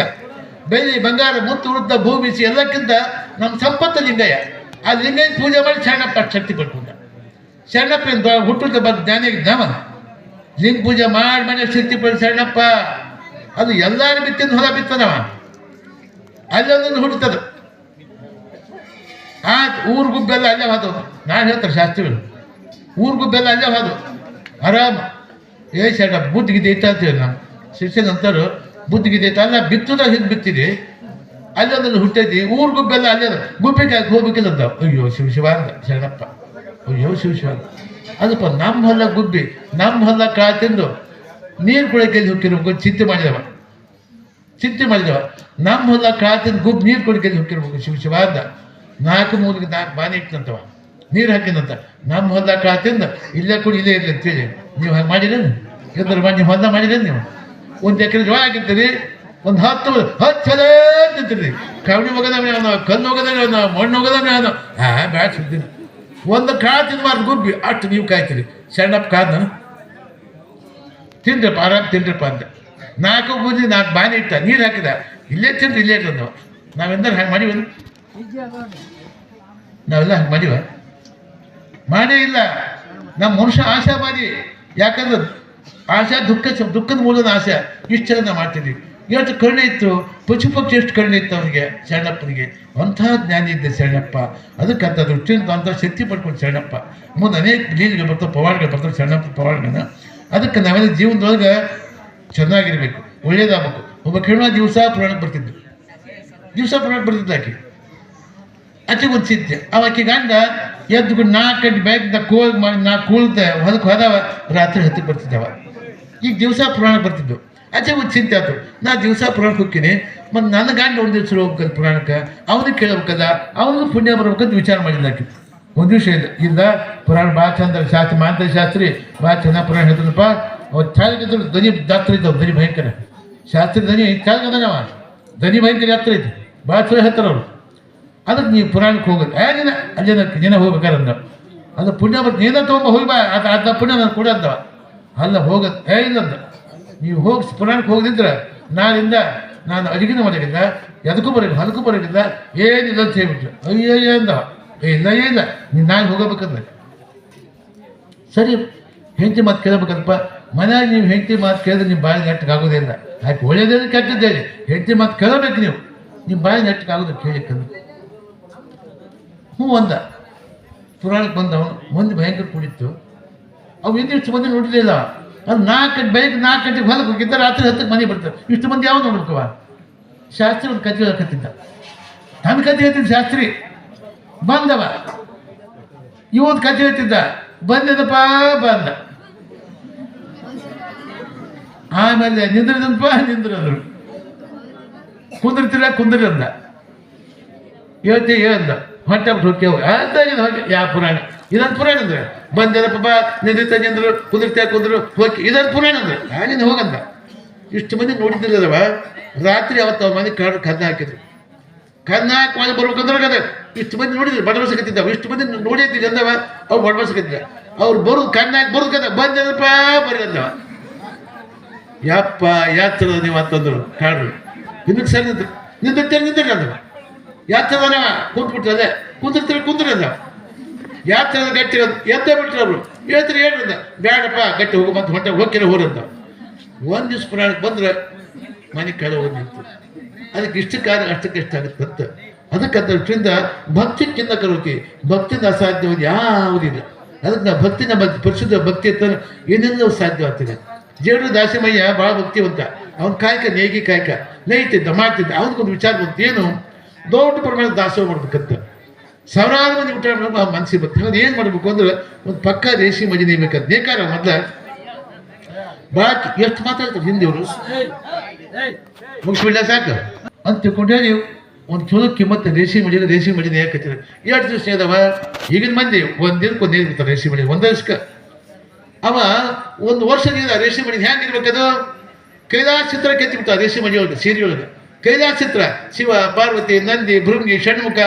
ಬೆಳ್ಳಿ ಬಂಗಾರ ಮುತ್ತು ವೃದ್ಧ ಭೂಮಿಸಿ ಎಲ್ಲಕ್ಕಿಂತ ನಮ್ಮ ಸಂಪತ್ತ ಲಿಂಗಯ್ಯ. ಆ ಲಿಂಗ ಪೂಜೆ ಮಾಡಿ ಶರಣಪ್ಪ ಶಕ್ತಿ ಪಡ್ಕೊಂಡ. ಶರಣಪ್ಪ ಹುಟ್ಟುತ್ತ ಬಂದು ಜ್ಞಾನಿಗಿದ್ದಾವ. ಲಿಂಗ ಪೂಜೆ ಮಾಡಿ ಮನೆ ಶಕ್ತಿ ಪಡೆದ ಶರಣಪ್ಪ. ಅದು ಎಲ್ಲಾರು ಬಿತ್ತಿನ ಹೊಲ ಬಿತ್ತದವ, ಅಲ್ಲೊಂದೊಂದು ಹುಟ್ಟುತ್ತದ. ಆ ಊರು ಗುಬ್ಬೆಲ್ಲ ಅಲ್ಲೇ ಹೋದವು. ನಾನು ಹೇಳ್ತಾರೆ ಶಾಸ್ತ್ರಿಗಳು, ಊರು ಗುಬ್ಬೆಲ್ಲ ಅಲ್ಲೇ ಹೋದವು ಆರಾಮ. ಶರಣಪ್ಪ ಬುದ್ಧಿಗಿದೆ ಐತ ಅಂತೀವಿ ನಾವು ಶಿಷ್ಯನಂತರು. ಬುದ್ಧಿಗಿದೆ ಐತ ಅಲ್ಲ, ಬಿತ್ತದ ಹಿಂದೆ ಬಿತ್ತಿದೆ, ಅಲ್ಲೊಂದೊಂದು ಹುಟ್ಟೈತಿ. ಊರು ಗುಬ್ಬೆಲ್ಲ ಅಲ್ಲೇ ಗುಬ್ಬಿಗೆ ಹೋಗ್ಬೇಕಿಲ್ಲ ಅಂತ. ಅಯ್ಯೋ ಶಿವ ಅಂದ ಶರಣಪ್ಪ. ಅಯ್ಯೋ ಶಿವ ಅಂದ. ಅದಪ್ಪ ನಮ್ಮ ಹೊಲ ಗುಬ್ಬಿ, ನಮ್ಮ ಹೊಲ ಕಾಳು ತಿಂದು ನೀರು ಕುಡಿಯೋಕೆ ಹೋಗಿರ್ಬೇಕು ಚಿಂತೆ ಮಾಡಿದವ. ನಮ್ಮ ಹೊಲ ಕಾಳು ತಿಂದು ಗುಬ್ಬಿ ನೀರು ಕುಡಿಯೋಕೆ ಹೋಗಿರ್ಬೇಕು ಶಿವ ಅಂದ. 4 ಮೂಲಿಗೆ 4 ಬಾನಿ ಇಟ್ಟಂತವ, ನೀರು ಹಾಕಿದಂತ. ನಮ್ಮ ಹೊಲ ಕಾಳು ತಿಂದು ಇಲ್ಲೇ ಕುಡಿ ಇಲ್ಲೇ ಇರಲಿ ಅಂತೇಳಿ. ನೀವು ಹಾಗೆ ಮಾಡಿರೇನು? ಯಾಕಂದ್ರೆ ನೀವು ಹೊಲ ಮಾಡಿರೇನು? ನೀವು 1 ಎಕರೆ ಜೋಳ ಹಾಕಿರ್ತೀರಿ, ಒಂದು 10 ಚಲೋ ತಿಂತೀರಿ. ಕವಣಿ ಹೋಗೋದವೇ ಅವನು, ಕಲ್ಲು ಹೋಗೋದವೇ ಅವನು, ಮಣ್ಣು ಹೋಗೋದವೇ ಅವನು. ಬ್ಯಾಡ ಸುದ್ದಿನ ಒಂದು ಕಾಳು ತಿನ್ಬಾರ್ದು ಗುಬ್ಬಿ. ಅಷ್ಟು ನೀವು ಕಾಯ್ತೀರಿ. ಸಣ್ಣಪ್ಪ ಕಾದ ತಿಂದ್ರಪ್ಪ, ಆರಾಮ್ ತಿಂದ್ರಪ್ಪ ಅಂತ. 4 ಬೂದಿ 4 ಬಾನಿ ಇಟ್ಟ, ನೀರು ಹಾಕಿದ. ಇಲ್ಲೇ ತಿಂದ್ರೆ ಇಲ್ಲೇ ಇರ್ತಂದವ. ನಾವೆಂದ್ರೆ ಹಾಗೆ ಮಾಡಿವ? ನಾವೆಲ್ಲ ಹಾಗೆ ಮಾಡಿವ? ಮಾಡೇ ಇಲ್ಲ. ನಮ್ಮ ಮನುಷ್ಯ ಆಶಾವಾದಿ. ಯಾಕಂದ್ರೆ ಆಶಾ ದುಃಖದ ಮೂಲದ ಆಶೆ. ಇಷ್ಟೆಲ್ಲ ನಾವು ಮಾಡ್ತಿದ್ವಿ. ಎಷ್ಟು ಕರುಣೆ ಇತ್ತು, ಪಶು ಪಕ್ಷಿ ಎಷ್ಟು ಕರುಣೆ ಇತ್ತು ಅವನಿಗೆ, ಶರಣಪ್ಪನಿಗೆ. ಅಂತಹ ಜ್ಞಾನಿ ಇದ್ದ ಶರಣಪ್ಪ. ಅದಕ್ಕಂಥ ದೃಷ್ಟಿಯಿಂದ ಅಂಥ ಶಕ್ತಿ ಪಡ್ಕೊಂಡು ಶರಣಪ್ಪ. ಮುಂದೆ ಅನೇಕ ಲೀಲೆಗಳು ಬರ್ತಾವೆ, ಪವಾಡಗಳು ಬರ್ತಾವೆ. ಶರಣಪ್ಪ ಪವಾಡಗಳನ್ನ ಅದಕ್ಕೆ ನಾವೆಲ್ಲ ಜೀವನದೊಳಗೆ ಚೆನ್ನಾಗಿರ್ಬೇಕು, ಒಳ್ಳೇದಾಗಬೇಕು. ಒಬ್ಬ ಹೆಣ್ಣು ದಿವಸ ಪುರಾಣಕ್ಕೆ ಬರ್ತಿದ್ದು ಆಕೆ. ಆಕೆಗೆ ಒಂದು ಚಿಂತೆ. ಆಕೆ ಗಂಡ ಎದ್ದು 4 ಗಂಟೆ ಬ್ಯಾಗಿಂದ ಕೂಳ್ದೆ ಹೊಲಕ್ಕೆ ಹೋದವ, ರಾತ್ರಿ 10ಕ್ಕೆ ಬರ್ತಿದ್ದವ. ಈಗ ದಿವಸ ಪುರಾಣಕ್ಕೆ ಬರ್ತಿದ್ದು. ಆಚೆ ಒಂದು ಚಿಂತೆ ಆಯ್ತು, ನಾ ದಿವಸ ಪುರಾಣಕ್ಕೆ ಹೋಗ್ತೀನಿ, ಮತ್ತು ನನ್ನ ಗಂಡ ಒಂದು ದಿವಸ ಹೋಗ್ಬೇಕಲ್ಲ ಪುರಾಣಕ್ಕೆ, ಅವನಿಗೆ ಕೇಳಬೇಕಲ್ಲ, ಅವನಿಗೂ ಪುಣ್ಯ ಬರ್ಬೇಕಂತ ವಿಚಾರ ಮಾಡಿಲ್ಲ ಆಕೆ. ಒಂದು ದಿವಸ ಇಲ್ಲ ಪುರಾಣ ಭಾಳ ಚಂದ ಶಾಸ್ತ್ರಿ, ಮಾಂತ ಶಾಸ್ತ್ರಿ ಭಾಳ ಚೆನ್ನಾಗಿ ಪುರಾಣ ಹೇಳ್ತಾನಪ್ಪ. ಅವ್ರು ಚಾಲಕಿದ್ರು ಧ್ವನಿ ಜಾತ್ರೆ ಇದ್ದವು, ಧ್ವನಿ ಭಯಂಕರ. ಶಾಸ್ತ್ರಿ ಧ್ವನಿ ಚಾಲಕದವ, ಧ್ವನಿ ಭಯಂಕರ ಯಾತ್ರೆ ಐತಿ, ಭಾಳ ಚಲೋ ಹೇಳ್ತಾರೆ ಅವರು. ಅದಕ್ಕೆ ನೀವು ಪುರಾಣಕ್ಕೆ ಹೋಗೋದು ಏನಿಲ್ಲ, ಅಲ್ಲಿನ ಹೋಗ್ಬೇಕಾರಂದ. ಅದು ಪುಣ್ಯ ಬರ್ತೀನಿ, ಏನೋ ತೊಗೊಂಬ ಹೋಗಿ ಬಾ, ಅದ ಪುಣ್ಯ ನಾನು ಕೂಡ ಅಂದವ. ಅಲ್ಲ ಹೋಗೋದು ಇಲ್ಲಂದ. ನೀವು ಹೋಗಿ ಪುರಾಣಕ್ಕೆ ಹೋಗದಿದ್ರೆ ನಾಳಿಂದ ನಾನು ಅಡುಗೆನೂ ಮಾಡೋದಿಲ್ಲ, ಎದಕ್ಕೂ ಬರೋಲ್ಲ, ಹೊಲಕ್ಕೂ ಬರೋದಿಲ್ಲ, ಏನಿಲ್ಲ ಅಂತ ಹೇಳ್ಬಿಟ್ರು. ಅಯ್ಯಯ್ಯ ಅಂದವ. ಇಲ್ಲ ನೀನು ನಾಳೆ ಹೋಗಬೇಕಂದ್ರೆ ಸರಿ. ಹೆಂಡತಿ ಮಾತು ಕೇಳಬೇಕಲ್ಪ. ಮನೆಯಾಗ ನೀವು ಹೆಂಡತಿ ಮಾತು ಕೇಳಿದ್ರೆ ನಿಮ್ಮ ಬಾಯಿ ನೆಟ್ಟಗೆ ಆಗೋದಿಲ್ಲ. ಯಾಕೆ ಒಳ್ಳೆಯದೇನು ಕೆಟ್ಟದ್ದೇನೆ, ಹೆಂಡತಿ ಮಾತು ಕೇಳಬೇಕು ನೀವು. ನಿಮ್ಮ ಬಾಯಿ ನೆಟ್ಟಗೆ ಆಗೋದು ಕೇಳಿಕಂದ್ರೆ ಹ್ಞೂ ಅಂದ. ಪುರಾಣಕ್ಕೆ ಬಂದವನು ಮಂದಿ ಭಯಂಕರ ಕುಡಿತು. ಅವು ಇನ್ನಿಷ್ಟು ಮಂದಿ ನೋಡಲಿಲ್ಲ. ಅದು 4 ಗಂಟೆ ಬೆಳಗ್ಗೆ 4 ಗಂಟೆಗೆ ಹೊಲಕ್ಕೆ ಹೋಗಿದ್ದ, ರಾತ್ರಿ 10ಕ್ಕೆ ಮನೆ ಬರ್ತಾರೆ. ಇಷ್ಟು ಮಂದಿ ಯಾವಾಗ ನೋಡ್ಬೇಕವ? ಶಾಸ್ತ್ರಿ ಒಂದು ಕತೆ ಹೇಳಕತ್ತಿದ್ದ, ನನ್ನ ಕತೆ ಹೇಳ್ತಿದ್ದ ಶಾಸ್ತ್ರಿ. ಬಂದವ ಇವತ್ತು ಕತೆ ಹೇಳ್ತಿದ್ದ, ಬಂದಿದ್ದಪ್ಪ ಬಂದ. ಆಮೇಲೆ ನಿಂದ್ರದಪ್ಪ ನಿಂದ್ರದ್ರು, ಕುಂದ್ರಿ ಅಂದ. ಹೇಳ್ದ ಹೊಟ್ಟೆ ಬಿಟ್ಟು ಹೋಗಿ ಹೋಗಿ ಯಾವ ಪುರಾಣ ಇದೊಂದು ಪುರಾಣ ಅಂದ್ರೆ ಬಂದಪ್ಪ ಬಾ ನಿಂದ್ರು ಕುಂದ್ರು ಹೋಗಿ ಇದೊಂದು ಪುರಾಣ ಅಂದ್ರೆ ನೀನು ಹೋಗಂದ. ಇಷ್ಟು ಮಂದಿ ನೋಡಿದ್ದಿಲ್ಲದವ. ರಾತ್ರಿ ಅವತ್ತು ಅವ್ರ ಮನೆ ಕನ್ನ ಹಾಕಿದ್ರು. ಕನ್ನ ಹಾಕಿ ಮನೆ ಬರ್ಬೇಕಂದ್ರೆ ಅದ ಇಷ್ಟು ಮಂದಿ ನೋಡಿದ್ರು, ಬಡಬಡ್ಸಕತ್ತಿದ್ದಾವ. ಇಷ್ಟು ಮಂದಿ ನೋಡಿದ್ದಿಲ್ಲ ಅಂದವ. ಅವ್ರು ಬಡಬಡ್ಸಕತ್ತಿದ್ದ. ಅವ್ರು ಬರೋದು ಕನ್ನ ಹಾಕಿ ಬರೋದು ಕದ ಬಂದಪ್ಪ ಬರೀ ಅಂದವ. ಯಪ್ಪ ಯಾತ್ರದ ನೀವು ಅಂತಂದ್ರು ಕಾಡ್ರು ಹಿಂದಕ್ಕೆ ಸರಿ ನಿಂತಿರ್ತಾರೆ ಅಂದ ಯಾತ್ರದ ಕುಂತ್ಬಿಟ್ರೆ ಅದೇ ಕುಂತ್ರಿ ಅಂದ ಯಾತ್ರದ ಗಟ್ಟಿ ಎದ್ದೇ ಬಿಟ್ರು ಅವರು ಹೇಳ್ತಾರೆ ಹೇಳ್ರಂದ ಬೇಡಪ್ಪ ಗಟ್ಟಿ ಹೋಗು ಮತ್ತೆ ಹೊಟ್ಟೆ ಹೋಗ್ಕಿರ ಹೋರಂತ ಒಂದು ದಿವ್ಸ ಪುರಾಣಕ್ಕೆ ಬಂದ್ರೆ ಮನೆ ಕಳೆ ಹೋಗಿ ನಿಂತು ಅದಕ್ಕೆ ಇಷ್ಟು ಕಾರ್ಯ ಅಷ್ಟಕ್ಕೆ ಎಷ್ಟಾಗುತ್ತೆ ಅದಕ್ಕೆ ಅದರಿಂದ ಭಕ್ತಿಕ್ಕಿಂತ ಕರೋಕೆ ಭಕ್ತಿಯಿಂದ ಅಸಾಧ್ಯವಾದ ಯಾವುದಿಲ್ಲ ಅದಕ್ಕೆ ನಾವು ಭಕ್ತಿ ನಮ್ಮ ಪರಿಶುದ್ಧ ಭಕ್ತಿ ಅಂತ ಏನೆಲ್ಲವೂ ಸಾಧ್ಯವಾಗ್ತದೆ ಜೇಡು ದಾಸಿಮಯ್ಯ ಭಾಳ ಭಕ್ತಿವಂತ ಅವನ ಕಾಯಕ ನೇಗಿ ಕಾಯಕ ನೇಯ್ತಿದ್ದ ಮಾಡ್ತಿದ್ದ ಅವನಿಗೊಂದು ವಿಚಾರ ಬಂತು ಏನು ದೊಡ್ಡ ಪ್ರಮಾಣದ ದಾಸೋಹ ಮಾಡ್ಬೇಕಂತ ಸಾವಿರಾರು ಮಂದಿ ಊಟ ಮಾಡಬೇಕು ಮನಸ್ಸಿಗೆ ಬರ್ತದೆ ಅದು ಏನು ಮಾಡಬೇಕು ಅಂದ್ರೆ ಒಂದು ಪಕ್ಕ ರೇಷಿ ಮಜಿ ನೇಯ್ಬೇಕಂತ ನೇಕಾರ ಮೊದಲ ಭಾಳ ಎಷ್ಟು ಮಾತಾಡ್ತಾರೆ ಹಿಂದಿಯವರು ಮುಗಿಸ್ಬಿಡ್ಲ ಸಾಕು ಅಂತ ತಿಳ್ಕೊಂಡ್ರೆ ನೀವು ಒಂದು ಚಲೋ ಕಿಮ್ಮತ್ತು ರೇಷಿ ಮಡಿ ನೇಯಕತ್ತೀರ ಎರಡು ದಿವಸ ಅದಾವ ಈಗಿನ ಮಂದಿ ಒಂದಿನಕ್ಕೆ ಒಂದು ನೇಯ್ಬಿಡ್ತಾರೆ ರೇಷಿ ಮಡಿ ಒಂದು ವರ್ಷಕ್ಕೆ ಅವ ಒಂದು ವರ್ಷದಿಂದ ರೇಷಿ ಮಡಿ ಹ್ಯಾಂಗೆ ಇರ್ಬೇಕದು ಕೈಲಾಸ ಚಿತ್ರ ಕೆತ್ತಿಬಿಡ್ತಾವ ರೇಷಿ ಮಡಿ ಒಳಗೆ ಸೀರೆ ಒಳಗೆ ಕೈಲಾಸ ಚಿತ್ರ ಶಿವ ಪಾರ್ವತಿ ನಂದಿ ಭೃಂಗಿ ಷಣ್ಮುಖ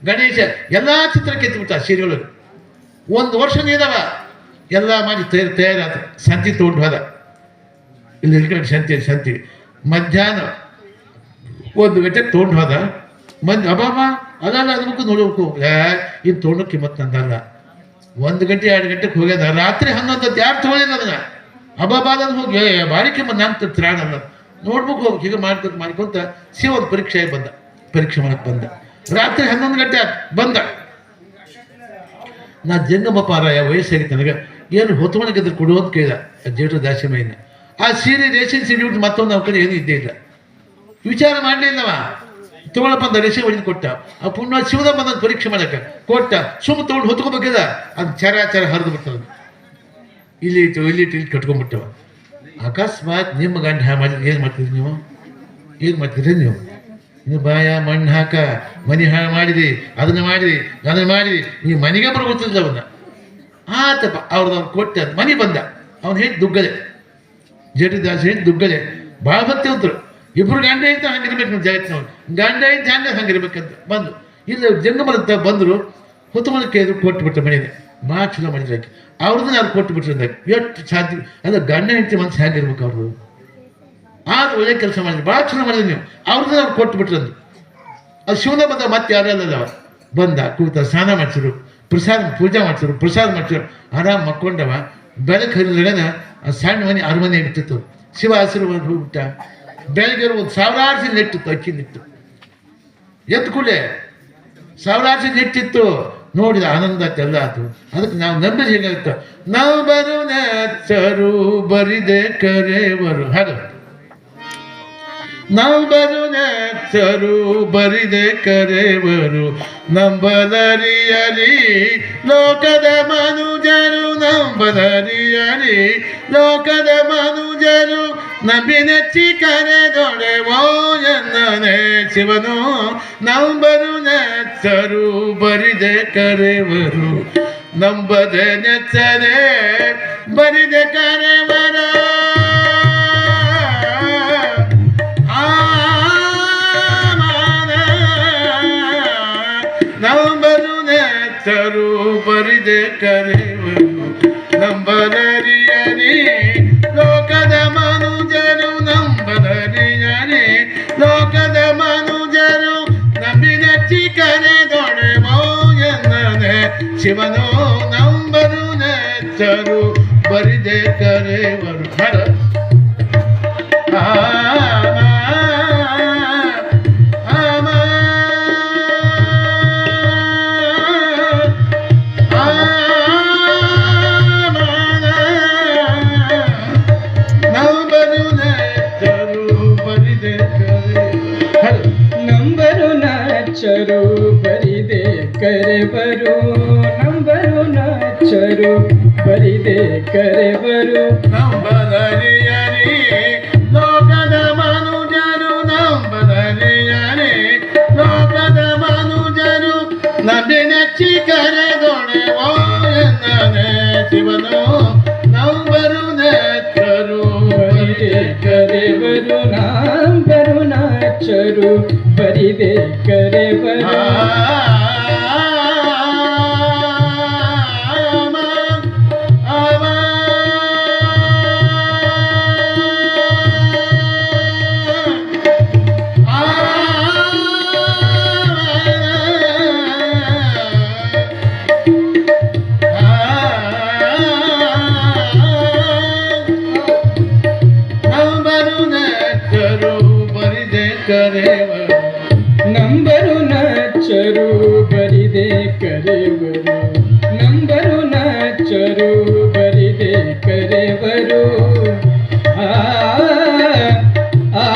ಗಣೇಶ ಎಲ್ಲ ಚಿತ್ರ ಕೆತ್ತಿಬಿಡ್ತಾವ ಸೀರೆ ಒಳಗೆ ಒಂದು ವರ್ಷ ನೀದವ ಎಲ್ಲ ಮಾಡಿ ತಯಾರಾದ ಸಂತಿ ತೊಗೊಂಡು ಹೋದ ಇಲ್ಲಿ ಸಂತಿ ಮಧ್ಯಾಹ್ನ 1 ಗಂಟೆಗೆ ತೊಗೊಂಡು ಹೋದ ಮಂದಿ ಅಬಾಬ ಅದಲ್ಲ ಅದಕ್ಕೆ ನೋಡ್ಬೇಕು ಇದು ತೊಗೊಂಡಕ್ಕೆ ಮತ್ತೆ ನಂದಲ್ಲ 1 ಗಂಟೆ 2 ಗಂಟೆಗೆ ಹೋಗ್ಯದ ರಾತ್ರಿ 11 ಯಾರು ತೊಗೊಳಿಲ್ಲ ಅದನ್ನ ಅಬಾಬಾದ ಹೋಗಿ ಬಾರಿಕೆ ನಾನು ತ್ರಾಣಲ್ಲ ನೋಡ್ಬೇಕು ಹೋಗಿ ಹೀಗೆ ಮಾಡ್ಕೊಂತ ಶಿವ ಒಂದು ಪರೀಕ್ಷೆ ಮಾಡಕ್ಕೆ ಬಂದ ರಾತ್ರಿ 11 ಗಂಟೆ ಬಂದ ನಾ ಜಂಗಮ ಪಾರಾಯ ವಯಸ್ಸಾಗಿತ್ತು ನನಗೆ ಏನು ಹೊತ್ಕೊಳಗಿದ್ರೆ ಕೊಡು ಅಂತ ಕೇಳಿದ ಜೇಟು ದಾಸಿಮಯ್ಯನ ಆ ಸೀರೆ ರೇಷನ್ ಸೀರೆ ಬಿಟ್ಟು ಮತ್ತೊಂದು ಅವ್ರ ಕಡೆ ಏನೂ ಇದ್ದೇ ಇಲ್ಲ ವಿಚಾರ ಮಾಡಲಿಲ್ಲವ ತೊಗೊಳಪ್ಪ ಅಂತ ರೇಷನ್ ಹೊಡಿದು ಕೊಟ್ಟ ಆ ಪುಣ್ಯ ಶಿವದ ಬಂದ ಪರೀಕ್ಷೆ ಮಾಡಕ್ಕೆ ಕೊಟ್ಟ ಸುಮ್ಮ ತೊಗೊಂಡು ಹೊತ್ಕೋಬೇಕಿದ ಅದು ಚರ ಹರಿದು ಬಿಟ್ಟದ ಇಲ್ಲಿ ಇಲ್ಲಿ ಕಟ್ಕೊಂಡ್ಬಿಟ್ಟವ ಅಕಸ್ಮಾತ್ ನಿಮ್ಮ ಗಂಡ ಮಾಡಿದ್ರೆ ಏನು ಮಾಡ್ತೀರಿ ನೀವು ಬಾಯ ಮಣ್ಣು ಹಾಕ ಮನೆ ಹಾಳು ಮಾಡಿದಿ ಅದನ್ನ ಮಾಡಿದಿ ಈ ಮನೆಗೆ ಬರ್ಬಿಡ್ತಿದ್ದ ಅವನ್ನ ಆತಪ್ಪ ಅವ್ರದ್ದು ಕೊಟ್ಟ ಮನೆ ಬಂದ ಅವ್ನು ಹೇಳಿ ದುಗ್ಗಲೆ ಜೇಟಿ ದಾಸ ಹೇಳಿ ದುಗ್ಗಲೆ ಭಾಳ ಭಕ್ತಿವಂತರು ಇಬ್ರು ಗಂಡ ಅಂತ ಹಂಗಿರ್ಬೇಕು ನಮ್ಮ ಜಗತ್ತಿನವ್ರು ಗಂಡ ಅಂತ ಹಂಗಿರ್ಬೇಕಂತ ಬಂದು ಇಲ್ಲಿ ಜಂಗಮರಂತ ಬಂದರು ಹೊತ್ತಮಲಕ್ಕೆ ಎದುರು ಕೊಟ್ಟುಬಿಟ್ಟ ಮನೆಗೆ ಭಾಳ ಚಲೋ ಮಾಡಿದ್ರೆ ಅವ್ರದ್ದು ನಾನು ಕೊಟ್ಟುಬಿಟ್ರೆ ಅಂದಾಗ ಎಷ್ಟು ಸಾಧ್ಯ ಅಲ್ಲ ಗಂಡ ಹೆಂಡತಿ ಮನಸ್ಸು ಹೇಗಿರ್ಬೇಕು ಅವ್ರದ್ದು ಆದ್ರೆ ಒಳ್ಳೆ ಕೆಲಸ ಮಾಡಿದ್ರು ಭಾಳ ಚಲೋ ಮಾಡಿದ್ರಿ ನೀವು ಅವ್ರದ್ದು ಅವ್ರು ಕೊಟ್ಟುಬಿಟ್ರಂದು ಅದು ಶಿವನ ಬಂದ ಮತ್ತೆ ಯಾರೆಲ್ಲ ಬಂದ ಕೂತ ಸ್ನಾನ ಮಾಡಿಸಿರು ಪೂಜೆ ಮಾಡಿಸಿರು ಪ್ರಸಾದ ಮಾಡಿಸಿರು ಆರಾಮ್ ಮಕ್ಕೊಂಡವ ಬೆಳಗ್ಗೆ ಹರಿದ ಆ ಸಣ್ಣ ಮನೆ ಅರಮನೆ ಇರ್ತಿತ್ತು ಶಿವ ಹಸಿರು ಹೋಗ್ಬಿಟ್ಟ ಬೆಳಗ್ಗೆ ಒಂದು 1000 ಸೀರೆ ನೆಟ್ಟಿತ್ತು ಅಕ್ಕಿ ನಿಟ್ಟು ಎದ್ದು ಕೂಡಲೇ 1000 ಸೀರೆ ನೆಟ್ಟಿತ್ತು ನೋಡಿದ ಆನಂದ ಎಲ್ಲ ಆಯ್ತು ಅದಕ್ಕೆ ನಾವು ನಂಬಿದ ಹೇಗಾಗುತ್ತೆ ನಾವು ಬರು ನೆಚ್ಚರು ಬರಿದೆ ಕರೆವರು ಹಾಗೆ ನಾವು ಬರು ನೆಚ್ಚರು ಬರಿದೆ ಕರೆವರು ನಂಬಲರಿಯಲಿ ಲೋಕದ ಮನುಜರು ನಂಬಲರಿಯಲಿ ಲೋಕದ ಮನುಜರು ನಂಬಿ ನೆಚ್ಚಿ ಕರೆದೊಡೆವೋ ಎನ್ನನೆ ಶಿವನು ನಂಬರು ನೆಚ್ಚರು ಬರಿದೆ ಕರೆವರು ನಂಬದೆ ನೆಚ್ಚರೆ ಬರಿದೆ ಕರೆವರ ನಂಬರು ನೆಚ್ಚರು ಬರಿದೆ ಕರೆವರು ನಂಬಲರಿಯರಿ ಲೋಕದ ಮನುಜರು ನಂಬಲರಿಯರಿ ಲೋಕದ ಮನುಜರು ನಂಬಿ ನೆಚ್ಚಿ ಕರೆದೊಡೆವೋ ಎನ್ನನೆ ಶಿವನು ನಂಬರು ನೆಚ್ಚರು ಬರಿದೆ ಕರೆವರು ಹರ ನಂಬರು ಬರಿದೆ ಕರೆವರು ನಂಬರು ನಾಚರು ಬರಿದೆ ಕರೆವರು ನಂಬಲರಿಯರಿ ಲೋಕದ ಮನುಜರು ನಂಬಲರಿಯರಿ ಲೋಕದ ಮನುಜರು ನಂಬಿ ನೆಚ್ಚಿ ಕರೆದೊಡೆವೋ ಎನ್ನನೆ ಶಿವನು ನಂಬರು ನೆಚ್ಚರು ಬರಿದೆ ಕರೆವರು ನಂಬರು ನಾಚರು ಬರಿದೆ ಕರೆವರು ಕರೆವರು ನಂಬರು ನಾಚರು ಬರಿದೆ ಕರೆವರು ನಂಬರು ನಾಚರು ಬರಿದೆ ಕರೆವರು ಆ ಆ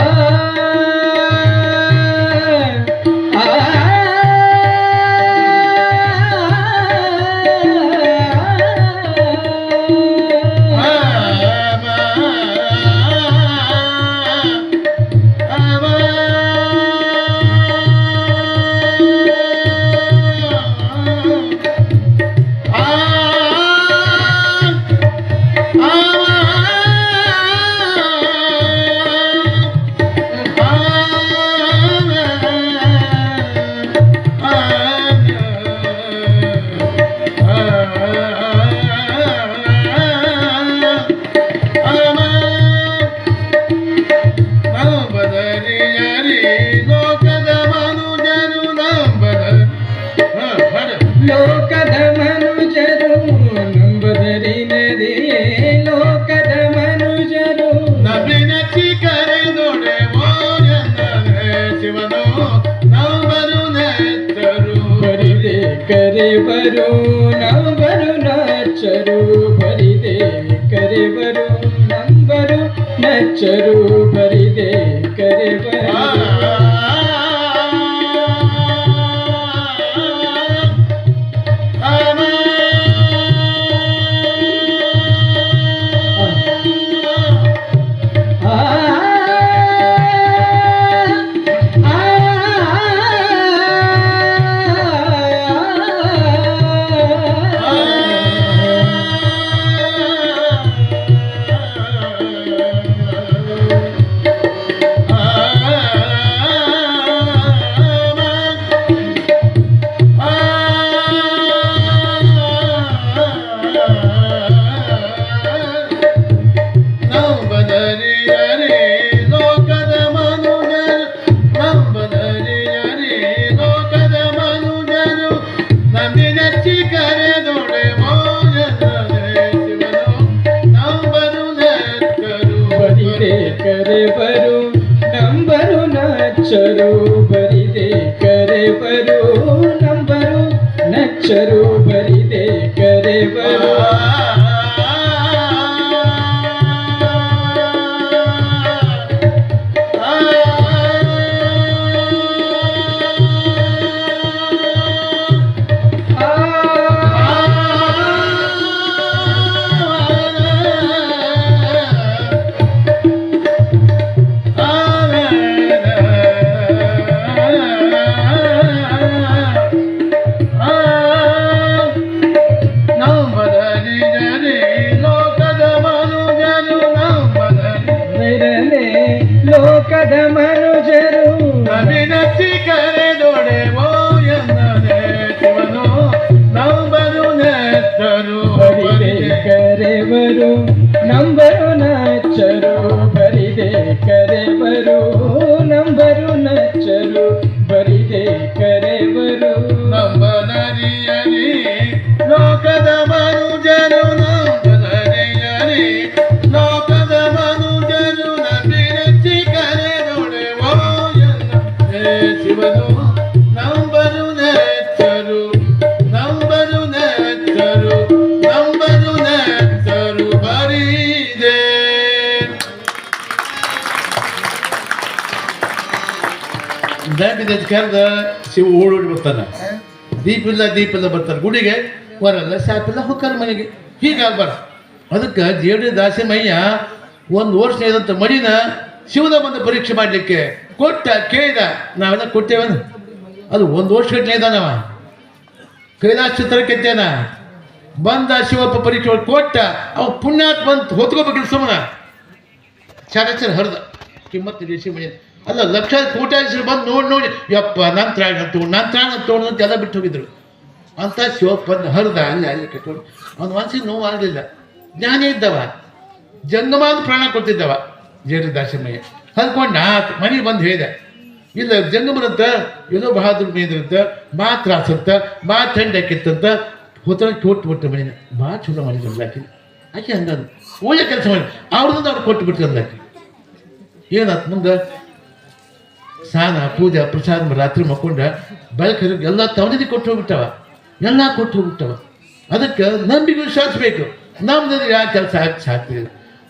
ಲೋಕದ ಮನುಜರು ನಂಬದರಿನದೇ ಲೋಕದ ಮನುಜರು ನಬಿನಚ್ಚಿ ಕರೆದೊಡೆ ಶಿವನು ನಂಬರು ನೆತ್ತರು ಬರಿದೆ ಕರೆವರು ನಂಬರು ನಾಚರು ಬರಿದೆ ಕರೆವರು ನಂಬರು ನಚ್ಚರು ಬರಿದೆ ಕರೆವರು ಕರೆವರು ನಂಬರು ನಚ್ಚರು ಬರಿದೆ ಕರೆವರು ನಂಬರು ನಚ್ಚರು ಬರಿದೆ ಕರೆವರು ಲೋಕದ ಮನುಜರು ನಬಿನಚ್ಚಿ ಕರೆದೊಡೆ ಶಿವನು ನಂಬರು ನೆತ್ತರು ಬರಿದೆ ಕರೆವರು ನಂಬರು ನಾಚರು ಬರಿದೆ ಕರೆವರು ನಂಬರು ನಚ್ಚರು ಬರಿದೆ ಕರೆವರು ನಂಬನರಿಯರಿ ಲೋಕದ ಮನುಜರು ನಂಬನರಿಯರಿ ಲೋಕದ ಮನುಜರು ನಬಿನಚ್ಚಿ ಕರೆದೊಡೆ ಶಿವನು ನಂಬರು ನೆತ್ತರು ನಂಬರು ನೆತ್ತರು ನಂಬರು ನೆತ್ತರು ಬರಿದೆ ದಾಟಿದ ಕರೆದ ಶಿವ ಓಡೋಡಿ ಬರ್ತಾನೆ ದೀಪಿಲ್ಲ ಬರ್ತಾರೆ ಗುಡಿಗೆ ಬರಲ್ಲ ಸಾಪಿಲ್ಲ ಹೋಗ್ತಾರೆ ಮನೆಗೆ ಹೀಗಾಗ್ಬಾರ್ದು ಅದಕ್ಕೆ ಜೇಡಿ ದಾಸಿಮಯ್ಯ ಒಂದು ವರ್ಷ ಇದಂತ ಮಡಿನ ಶಿವನ ಬಂದು ಪರೀಕ್ಷೆ ಮಾಡಲಿಕ್ಕೆ ಕೊಟ್ಟ ಕೇಳಿದ ನಾವೆಲ್ಲ ಕೊಟ್ಟೇವನ ಅದು ಒಂದು ವರ್ಷ ಗಟ್ಟಲೆ ಇದ್ದಾನವ ಕೈಲಾಸ ಚಿತ್ರ ಕೆತ್ತೇನ ಬಂದ ಶಿವಪ್ಪ ಪರೀಕ್ಷೆ ಕೊಟ್ಟ ಅವ ಪುಣ್ಯಾತ್ ಬಂತು ಹೊತ್ಕೋಬೇಕಿಲ್ಲ ಸುಮ್ಮನ ಚರಚರ ಹರಿದ ಕಿಮ್ಮತ್ತು ದೇಶಿ ಮನೆ ಅಲ್ಲ ಲಕ್ಷಾಂತರ ಕೋಟ್ಯಾಧೀಶರು ಬಂದು ನೋಡಿ ಯಪ್ಪ ನಂತರ ತೋಣ ಅಂತ ಎಲ್ಲ ಬಿಟ್ಟು ಹೋಗಿದ್ರು ಅಂತ ಶಿವಪ್ಪ ಬಂದು ಹರಿದ ಅಲ್ಲಿ ಕಟ್ಕೊಂಡು ಅವ್ನ ಮನಸ್ಸಿಗೆ ನೋವು ಆಗಲಿಲ್ಲ ಜ್ಞಾನಿ ಇದ್ದವ ಜಂಗಮಾದ ಪ್ರಾಣ ಕೊಡ್ತಿದ್ದವ ಜೇಡಿ ದಾಸಿಮಯ್ಯ ಹಲ್ಕೊಂಡ ಮನೆಗೆ ಬಂದು ಹೇಳಿದೆ ಇಲ್ಲ ಜಂಗಮರಂತ ಏನೋ ಬಹದ್ದೂರ್ ಮೇದಂತ ಬಾ ತ್ರಾಸಂತ ಬಾ ಥಂಡಿ ಹಾಕಿತ್ತಂತ ಕೊಟ್ಟು ಮನೇನ ಭಾಳ ಚಲೋ ಮಾಡಿದ್ರು ಆಕೆ ಹಂಗಂದು ಒಳ್ಳೆ ಕೆಲಸ ಮಾಡಿ ಅವ್ರದ್ದು ಅವ್ರು ಕೊಟ್ಟು ಬಿಟ್ಟು ಅಂದಾಕಿ ಏನಾಯ್ತು ಮುಂದೆ ಸ್ನಾನ ಪೂಜೆ ಪ್ರಸಾದ ರಾತ್ರಿ ಮಕ್ಕೊಂಡ ಬೆಳಕು ಎಲ್ಲ ತವನಿಗೆ ಕೊಟ್ಟು ಹೋಗ್ಬಿಟ್ಟವ, ಎಲ್ಲ ಕೊಟ್ಟು ಹೋಗ್ಬಿಟ್ಟವ. ಅದಕ್ಕೆ ನಂಬಿಕೆ ವಿಶ್ವಾಸ ಬೇಕು. ನಮ್ದು ಯಾವ ಕೆಲಸ ಹಾಕಿ ಸಾಕ್ತಿಲ್ಲ.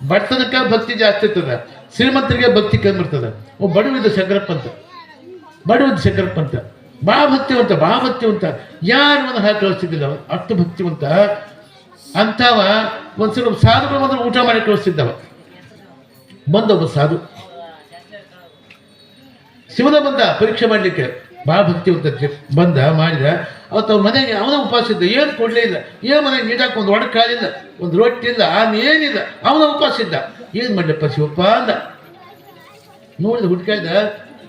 ಬಡತನಕ್ಕೆ ಭಕ್ತಿ ಜಾಸ್ತಿ ಇರ್ತದೆ, ಶ್ರೀಮಂತರಿಗೆ ಭಕ್ತಿ ಕಮ್ಮಿ ಇರ್ತದೆ. ಬಡವಿದ್ದ ಶಂಕರಪ್ಪ ಅಂತ, ಬಡವಿದ್ದ ಶಂಕರಪ್ಪ ಅಂತ ಭಾಳ ಭಕ್ತಿವಂತ ಯಾರು ಒಂದು ಹಾಕಿ ಕಳಿಸ್ತಿದ್ದಿಲ್ಲ. ಅಷ್ಟು ಭಕ್ತಿವಂತ ಅಂಥವ ಒಂದ್ಸಲ ಸಾಧುಗಳು ಬಂದ್ರೆ ಊಟ ಮಾಡಿ ಕಳಿಸ್ತಿದ್ದವ. ಬಂದೊಬ್ಬ ಸಾಧು ಶಿವನ ಬಂದ ಪರೀಕ್ಷೆ ಮಾಡಲಿಕ್ಕೆ, ಭಾಳ ಭಕ್ತಿವಂತ ಬಂದ ಮಾಡಿದ. ಅವತ್ತು ಅವ್ರ ಮನೆಗೆ ಅವನ ಉಪವಾಸ ಇದ್ದ, ಏನು ಕೊಡಲೇ ಇಲ್ಲ. ಏನು ಮನೆಗೆ ನೀಟಾಕ ಒಂದು ಒಡಕಾಲಿಲ್ಲ, ಒಂದು ರೊಟ್ಟಿ ಇಲ್ಲ, ಏನಿಲ್ಲ, ಅವನ ಉಪವಾಸ ಇದ್ದ. ಏನು ಮಾಡಲಪ್ಪ ಶಿವಪ್ಪ ಅಂದ. ನೋಡಿದ ಹುಡ್ಕಾಯ್ದ,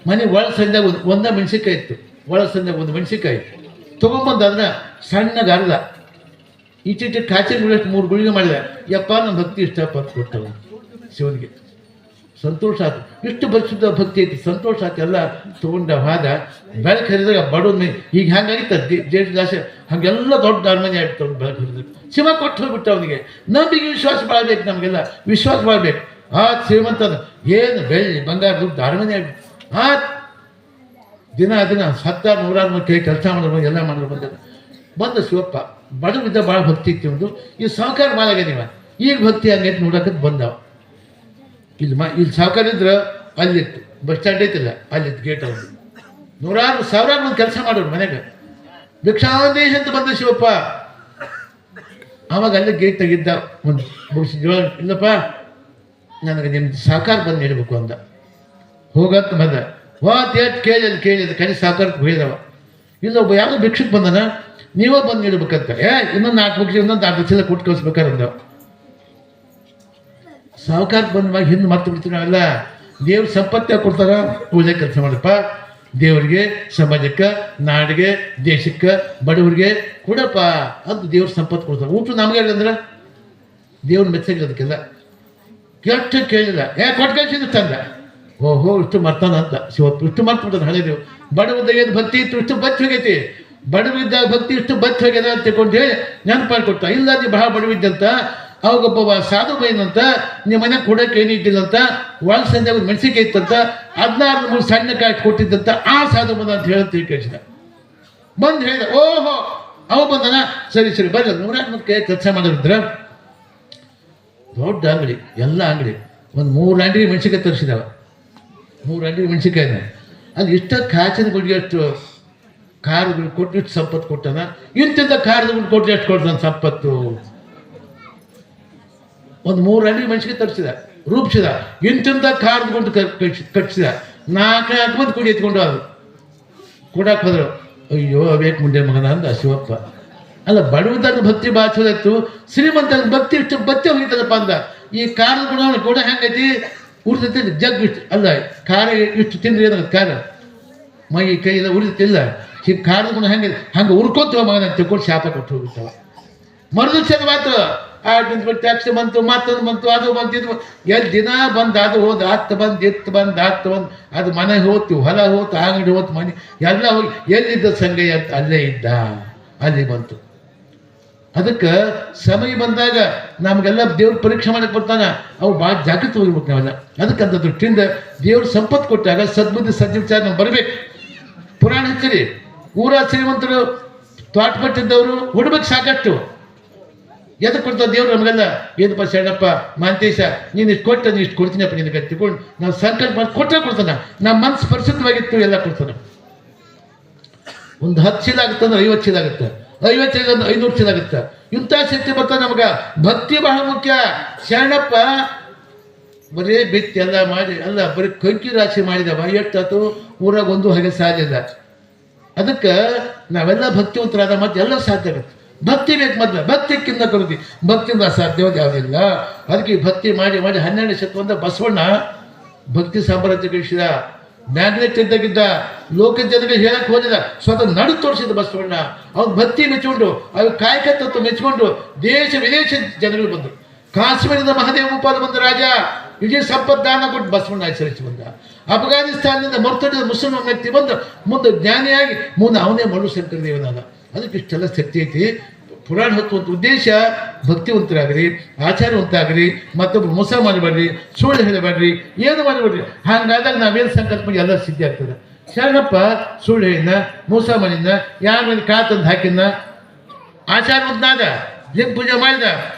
ಮನೆ ಒಳ ಸಂದಾಗ ಒಂದ ಮೆಣಸಿನ್ಕಾಯಿ ಇತ್ತು, ಒಳ ಸಂದಾಗ ಒಂದು ಮೆಣಸಿನ್ಕಾಯಿ ತೊಗೊಂಬಂದು ಅದನ್ನ ಸಣ್ಣಗೆ ಅರ್ಧ ಇಟ್ಟಿಟ್ಟು ಕಾಚಿ ಗುಳಿಗೆ 3 ಗುಳಿಗೆ ಮಾಡಿದ. ಯಪ್ಪ ನನ್ನ ಭಕ್ತಿ ಇಷ್ಟಪಟ್ಟು ಕೊಟ್ಟವ ಶಿವನಿಗೆ. ಸಂತೋಷ ಆಯ್ತು, ಇಷ್ಟು ಪರಿಶುದ್ಧ ಭಕ್ತಿ ಐತಿ, ಸಂತೋಷ ಆಯ್ತು. ಎಲ್ಲ ತೊಗೊಂಡ ಹಾದ ಬೆಳಕು ಹರಿದಾಗ ಬಡವನ ಈಗ ಹಂಗಾಗಿತ್ತ ಜೇಡಿದಾಸೆ ಹಾಗೆಲ್ಲ ದೊಡ್ಡ ಅರಮನೆ ಆಯ್ತು. ಬೆಳಕು ಹರಿದಾಗ ಶಿವ ಕೊಟ್ಟು ಹೋಗ್ಬಿಟ್ಟ ಅವನಿಗೆ. ನಂಬಿಕೆ ವಿಶ್ವಾಸ ಬಾಳ್ಬೇಕು, ನಮಗೆಲ್ಲ ವಿಶ್ವಾಸ ಬಾಳ್ಬೇಕು. ಆ ಶ್ರೀಮಂತನ ಏನು ಬೆಳ್ಳಿ ಬಂಗಾರ ದುಡ್ಡು ಅರಮನೆ ಆಗ್ಬಿಟ್ಟು ಆ ದಿನ 10,000 ಕೈ ಕೆಲಸ ಮಾಡಿದ್ರು, ಎಲ್ಲ ಮಾಡಿದ್ರು. ಬಂದ ಶಿವಪ್ಪ ಬಡವಿದ್ದ ಭಾಳ ಭಕ್ತಿ ಇತ್ತು ಒಂದು. ಈ ಸಾಹುಕಾರ ಭಾಳ ಆಗ್ಯ ನೀವು ಈಗ ಭಕ್ತಿ ಹಂಗೈತೆ ನೋಡಕತ್ ಬಂದವ. ಇಲ್ಲಿ ಸಾಹುಕಾರ ಇದ್ರೆ ಅಲ್ಲಿತ್ತು, ಬಸ್ ಸ್ಟ್ಯಾಂಡ್ ಐತಿಲ್ಲ, ಅಲ್ಲಿತ್ತು ಗೇಟ್ ಅವ್ರು. 100,000 ಮಂದಿ ಕೆಲಸ ಮಾಡೋರು ಮನೆಗೆ. ಭಿಕ್ಷಾಂದೇಶ ಅಂತ ಬಂದ ಶಿವಪ್ಪ. ಆವಾಗ ಅಲ್ಲೇ ಗೇಟ್ ತೆಗಿದ್ದ ಒಂದು ಇಲ್ಲಪ್ಪ ನನಗೆ ನಿಮ್ಮ ಸಾಹುಕಾರ ಬಂದು ನೀಡಬೇಕು ಅಂದ. ಹೋಗಂತ ಬಂದ. ಕೇಳಿದ ಕಣಿ ಸಾಹುಕಾರಕ್ಕೆ ಹೇಳಿದವ. ಇಲ್ಲ ಒಬ್ಬ ಯಾವುದೋ ಭಿಕ್ಷಕ್ಕೆ ಬಂದನ, ನೀವೇ ಬಂದು ನೀಡ್ಬೇಕಂತ. ಇನ್ನೊಂದು 4 ಭಿಕ್ಷೆ, ಇನ್ನೊಂದು 4 ಲಕ್ಷ ಕೊಟ್ಟು ಕಳಿಸ್ಬೇಕಾರಂದವ. ಸಾಹುಕಾರಕ್ಕೆ ಬಂದ ಹಿಂದೆ ಮರ್ತು ಬಿಡ್ತೀವಿ ನಾವೆಲ್ಲ. ದೇವ್ರ ಸಂಪತ್ತ ಕೊಡ್ತಾರ, ಪೂಜೆ ಕೆಲಸ ಮಾಡಪ್ಪ. ದೇವರಿಗೆ, ಸಮಾಜಕ್ಕೆ, ನಾಡಿಗೆ, ದೇಶಕ್ಕೆ, ಬಡವರಿಗೆ ಕೊಡಪ್ಪ ಅಂತ ದೇವ್ರ ಸಂಪತ್ತು ಕೊಡ್ತಾರೆ. ಊಟ ನಮಗೆ ಅಂದ್ರೆ ದೇವ್ರ ಮೆಚ್ಚಾಗಿಲ್ಲ ಅದಕ್ಕೆಲ್ಲ. ಕೆಟ್ಟ ಕೇಳಿಲ್ಲ, ಕೊಟ್ಟು ಕಳಿಸಿದ್ರು ತಂದ. ಓಹೋ ಇಷ್ಟು ಮರ್ತಾನ ಅಂತ ಶಿವಪ್ಪ. ಇಷ್ಟು ಮರ್ತು ಬಿಟ್ಟದ ಹಳೆದೇವು. ಬಡವಿದ್ದಾಗ ಏನು ಭಕ್ತಿ ಇತ್ತು, ಇಷ್ಟು ಬಚ್ಚಿ ಹೋಗೈತಿ. ಬಡವಿದ್ದಾಗ ಭಕ್ತಿ ಇಷ್ಟು ಬಚ್ಚಿ ಹೋಗ್ಯದ ಅಂತ ತಿಳ್ಕೊಂಡು ಹೇಳಿ ನೆನಪಾಗಿ ಕೊಡ್ತಾ. ಇಲ್ಲ ನೀವು ಬಹಳ ಬಡವಿದ್ದಂತ, ಅವಾಗೊಬ್ಬ ಸಾಧು ಬೈನಂತ, ನಿಮ್ಮ ಮನೆಗೆ ಕೊಡೋಕೆ ಏನಿಟ್ಟಿಲ್ಲಂತ, ಒಳ ಸಂಜೆ ಒಂದು ಮೆಣಸಿನ್ಕಾಯಿ ಇತ್ತಂತ, 16 ಸಣ್ಣ ಕಾಯಿ ಕೊಟ್ಟಿದ್ದಂತ ಆ ಸಾಧು ಬಂದ ಅಂತ ಹೇಳಿ ತಿಳ್ಕಳಿಸಿದ. ಬಂದು ಹೇಳಿದ, ಓಹೋ ಅವ ಬಂದನ, ಸರಿ ಬರ್ರಿ. 100 ಕೈ ಕೆಲಸ ಮಾಡೋರಿದ್ರ ದೊಡ್ಡ ಅಂಗಡಿ, ಎಲ್ಲ ಅಂಗಡಿ. ಒಂದು 3 ಅಂಗಡಿ ಮೆಣಸಿನ್ಕಾಯಿ ತರಿಸಿದವ. 3 ಅಂಗಡಿ ಮೆಣಸಿನ್ಕಾಯಿನ ಅಲ್ಲಿ ಇಷ್ಟ ಕಾಚಿನ ಗುಡಿಗೆ ಅಷ್ಟು ಖಾರಗಳು ಕೊಟ್ಟು ಇಷ್ಟು ಸಂಪತ್ತು ಕೊಟ್ಟನ. ಇಂತಿಂತ ಖಾರದ ಕೊಟ್ಟು ಎಷ್ಟು ಕೊಡ್ತಾನ ಸಂಪತ್ತು. ಒಂದು 3 ಅಂಗಡಿ ಮೆಣಸಿನ್ಕಾಯಿ ತರಿಸಿದ, ರೂಪಿಸಿದ. ಇಂತಿಂತ ಖಾರದ ಗುಂಡು ಕಟ್ಟಿಸಿದ. 4 ಮಂದಿ ಕುಡಿ ಎತ್ಕೊಂಡು ಅದು ಕೊಡಕ್ಕೆ ಹೋದ್ರು. ಅಯ್ಯೋ ಬೇಕು ಮುಂದೆ ಮಗನ ಅಂದ ಶಿವಪ್ಪ. ಅಲ್ಲ ಬಡವದಾಗ ಭಕ್ತಿ ಬಾಚೋದಾಯ್ತು, ಶ್ರೀಮಂತ ಭಕ್ತಿ ಇಷ್ಟು ಭಕ್ತಿ ಹೋಗಿತ್ತದಪ್ಪ ಅಂದ. ಈ ಖಾರದ ಗುಣ ಕೂಡ ಹೆಂಗೈತಿ, ಉಳಿದೈತಿ ಜಗ್ ಇಷ್ಟು ಅಲ್ಲ. ಖಾರ ಇಷ್ಟು ತಿಂದ್ರೆ ಏನಾಗುತ್ತೆ, ಖಾರ ಮೈ ಕೈ ಎಲ್ಲ ಉಳಿದೈತಿಲ್ಲ. ಈ ಖಾರದ ಗುಣ ಹೆಂಗೆ ಹಂಗೆ ಉರ್ಕೋತೀವ ಮಗನ ಅಂತ ತಿಳ್ಕೊಂಡು ಶಾಪ ಕೊಟ್ಟು ಹೋಗ್ಬಿಡ್ತಾವ. ಮರುದಿವ್ಸ ಮಾತು ಟ್ಯಾಕ್ಸ್ ಬಂತು, ಮತ್ತೊಂದು ಬಂತು, ಅದು ಬಂತು, ಇದು ಎಲ್ಲಿ ದಿನ ಬಂದು ಅದು ಹೋದ್, ಹತ್ತು ಬಂದು ಅದು ಮನೆ ಹೋತು, ಹೊಲ ಹೋತು, ಅಂಗಡಿ ಹೋತು, ಮನೆ ಎಲ್ಲ ಹೋಗಿ ಎಲ್ಲಿದ್ದ ಸಂಗಯ್ಯ ಅಂತ ಅಲ್ಲೇ ಇದ್ದ, ಅಲ್ಲಿ ಬಂತು. ಅದಕ್ಕೆ ಸಮಯ ಬಂದಾಗ ನಮಗೆಲ್ಲ ದೇವ್ರ ಪರೀಕ್ಷೆ ಮಾಡಕ್ಕೆ ಬರ್ತಾನೆ. ಅವು ಭಾಳ ಜಾಗೃತಿ ಹೋಗ್ಬೇಕು ನಾವೆಲ್ಲ. ಅದಕ್ಕಂತ ದೃಷ್ಟಿಯಿಂದ ದೇವ್ರ ಸಂಪತ್ತು ಕೊಟ್ಟಾಗ ಸದ್ಬುದ್ಧಿ ಸದ್ವಿಚಾರ ನಾವು ಬರಬೇಕು. ಪುರಾಣ ಹಚ್ಚಿರಿ, ಊರ ಶ್ರೀಮಂತರು ತೋಟಪಟ್ಟಿದ್ದವರು ಹುಡ್ಬೇಕು ಸಾಕಷ್ಟು. ಎದಕ್ಕೆ ಕೊಡ್ತಾರೆ ದೇವ್ರು ನಮಗೆಲ್ಲ? ಏನಪ್ಪ ಶರಣಪ್ಪ ಮಾಂತೇಶ ನೀನು ಇಷ್ಟು ಕೊಟ್ಟ, ನೀನು ಇಷ್ಟು ಕೊಡ್ತೀನಪ್ಪ ನಿನಗೆ ತಿಳ್ಕೊಂಡು ನಾವು ಸಂಕಲ್ಪ ಮಾಡಿ ಕೊಡ್ತಾನೆ. ನಮ್ಮ ಮನಸ್ಸು ಪರಿಶುದ್ಧವಾಗಿತ್ತು, ಎಲ್ಲ ಕೊಡ್ತಾನೆ. ಒಂದು 10 ಚೀಲ ಆಗುತ್ತೆ ಅಂದ್ರೆ 50 ಚೀಲ ಆಗುತ್ತೆ, 50 ಚೀಲ ಅಂದ್ರೆ 500 ಚೀಲ ಆಗುತ್ತೆ. ಇಂಥ ಶಕ್ತಿ ಬರ್ತಾನೆ ನಮ್ಗೆ. ಭಕ್ತಿ ಬಹಳ ಮುಖ್ಯ. ಶರಣಪ್ಪ ಬರೀ ಬಿತ್ತಿ ಎಲ್ಲ ಮಾಡಿ ಅಲ್ಲ, ಬರೀ ಕಂಕಿ ರಾಶಿ ಮಾಡಿದವ ಎಷ್ಟಾಯ್ತು, ಊರಾಗ ಒಂದು ಹಾಗೆ ಸಾಲಿಲ್ಲ. ಅದಕ್ಕೆ ನಾವೆಲ್ಲ ಭಕ್ತಿವಂತರಾದ ಮತ್ತೆ ಎಲ್ಲ ಸಾಧ್ಯ ಆಗುತ್ತೆ. ಭಕ್ತಿ ಬೇಕು ಮೊದಲು, ಭಕ್ತಿಕ್ಕಿಂತ ಕರುದಿ, ಭಕ್ತಿಯಿಂದ ಅಸಾಧ್ಯವಾದ ಯಾವುದಿಲ್ಲ. ಅದಕ್ಕೆ ಭಕ್ತಿ ಮಾಡಿ 12ನೇ ಶತಮಾನದ ಬಸವಣ್ಣ ಭಕ್ತಿ ಸಾಮ್ರಾಜ್ಯ ಗಳಿಸಿದ. ಮ್ಯಾಗ್ನೆಟ್ ಇದ್ದಾಗಿದ್ದ, ಲೋಕದ ಜನರಿಗೆ ಹೇಳಕ್ ಹೋದಿಲ್ಲ, ಸ್ವತಃ ನಡು ತೋರಿಸಿದ ಬಸವಣ್ಣ. ಅವ್ನು ಭಕ್ತಿ ಮೆಚ್ಚಿಕೊಂಡು, ಅವ್ರ ಕಾಯಕ ತತ್ವ ಮೆಚ್ಚಿಕೊಂಡು ದೇಶ ವಿದೇಶ ಜನಗಳು ಬಂದರು. ಕಾಶ್ಮೀರದ ಮಹಾದೇವ ಉಪಾಲ ಬಂದ ರಾಜ ಇಡೀ ಸಂಪದ್ದಾನ ಕೊಟ್ಟು ಬಸವಣ್ಣ ಆಚರಿಸಿ ಬಂದ. ಅಫ್ಘಾನಿಸ್ತಾನದಿಂದ ಮರ್ತಡಿದ ಮುಸಲ್ಮಾನ್ ವ್ಯಕ್ತಿ ಬಂದು ಮುಂದೆ ಜ್ಞಾನಿಯಾಗಿ ಮುಂದೆ ಅವನೇ ಮಳು ಶಂಕರ ದೇವನಾದ. ಅದಕ್ಕೆ ಇಷ್ಟೆಲ್ಲ ಶಕ್ತಿ ಐತಿ. ಪುರಾಣ ಹೊತ್ತುವಂಥ ಉದ್ದೇಶ ಭಕ್ತಿವಂತರಾಗ್ರಿ, ಆಚಾರವಂತಾಗ್ರಿ, ಮತ್ತೊಬ್ರು ಮೋಸ ಮಾಡಬೇಡ್ರಿ, ಸುಳ್ಳು ಹೇಳಬೇಡ್ರಿ, ಏನು ಮಾಡಬೇಡ್ರಿ. ಹಾಗಾದಾಗ ನಾವೇನು ಸಂಕಲ್ಪ ಮಾಡಿ ಎಲ್ಲ ಸಿದ್ಧಿ ಆಗ್ತದೆ. ಶರಣಪ್ಪ ಸುಳ್ಳು ಹೇಳಿನ, ಮೋಸ ಮಾಡಿನ, ಯಾರ ಮೇಲೆ ಕಾತಂದು ಹಾಕಿನ, ಆಚಾರವಂತನಾದ, ಲಿಂಗ ಪೂಜೆ ಮಾಡಿದ,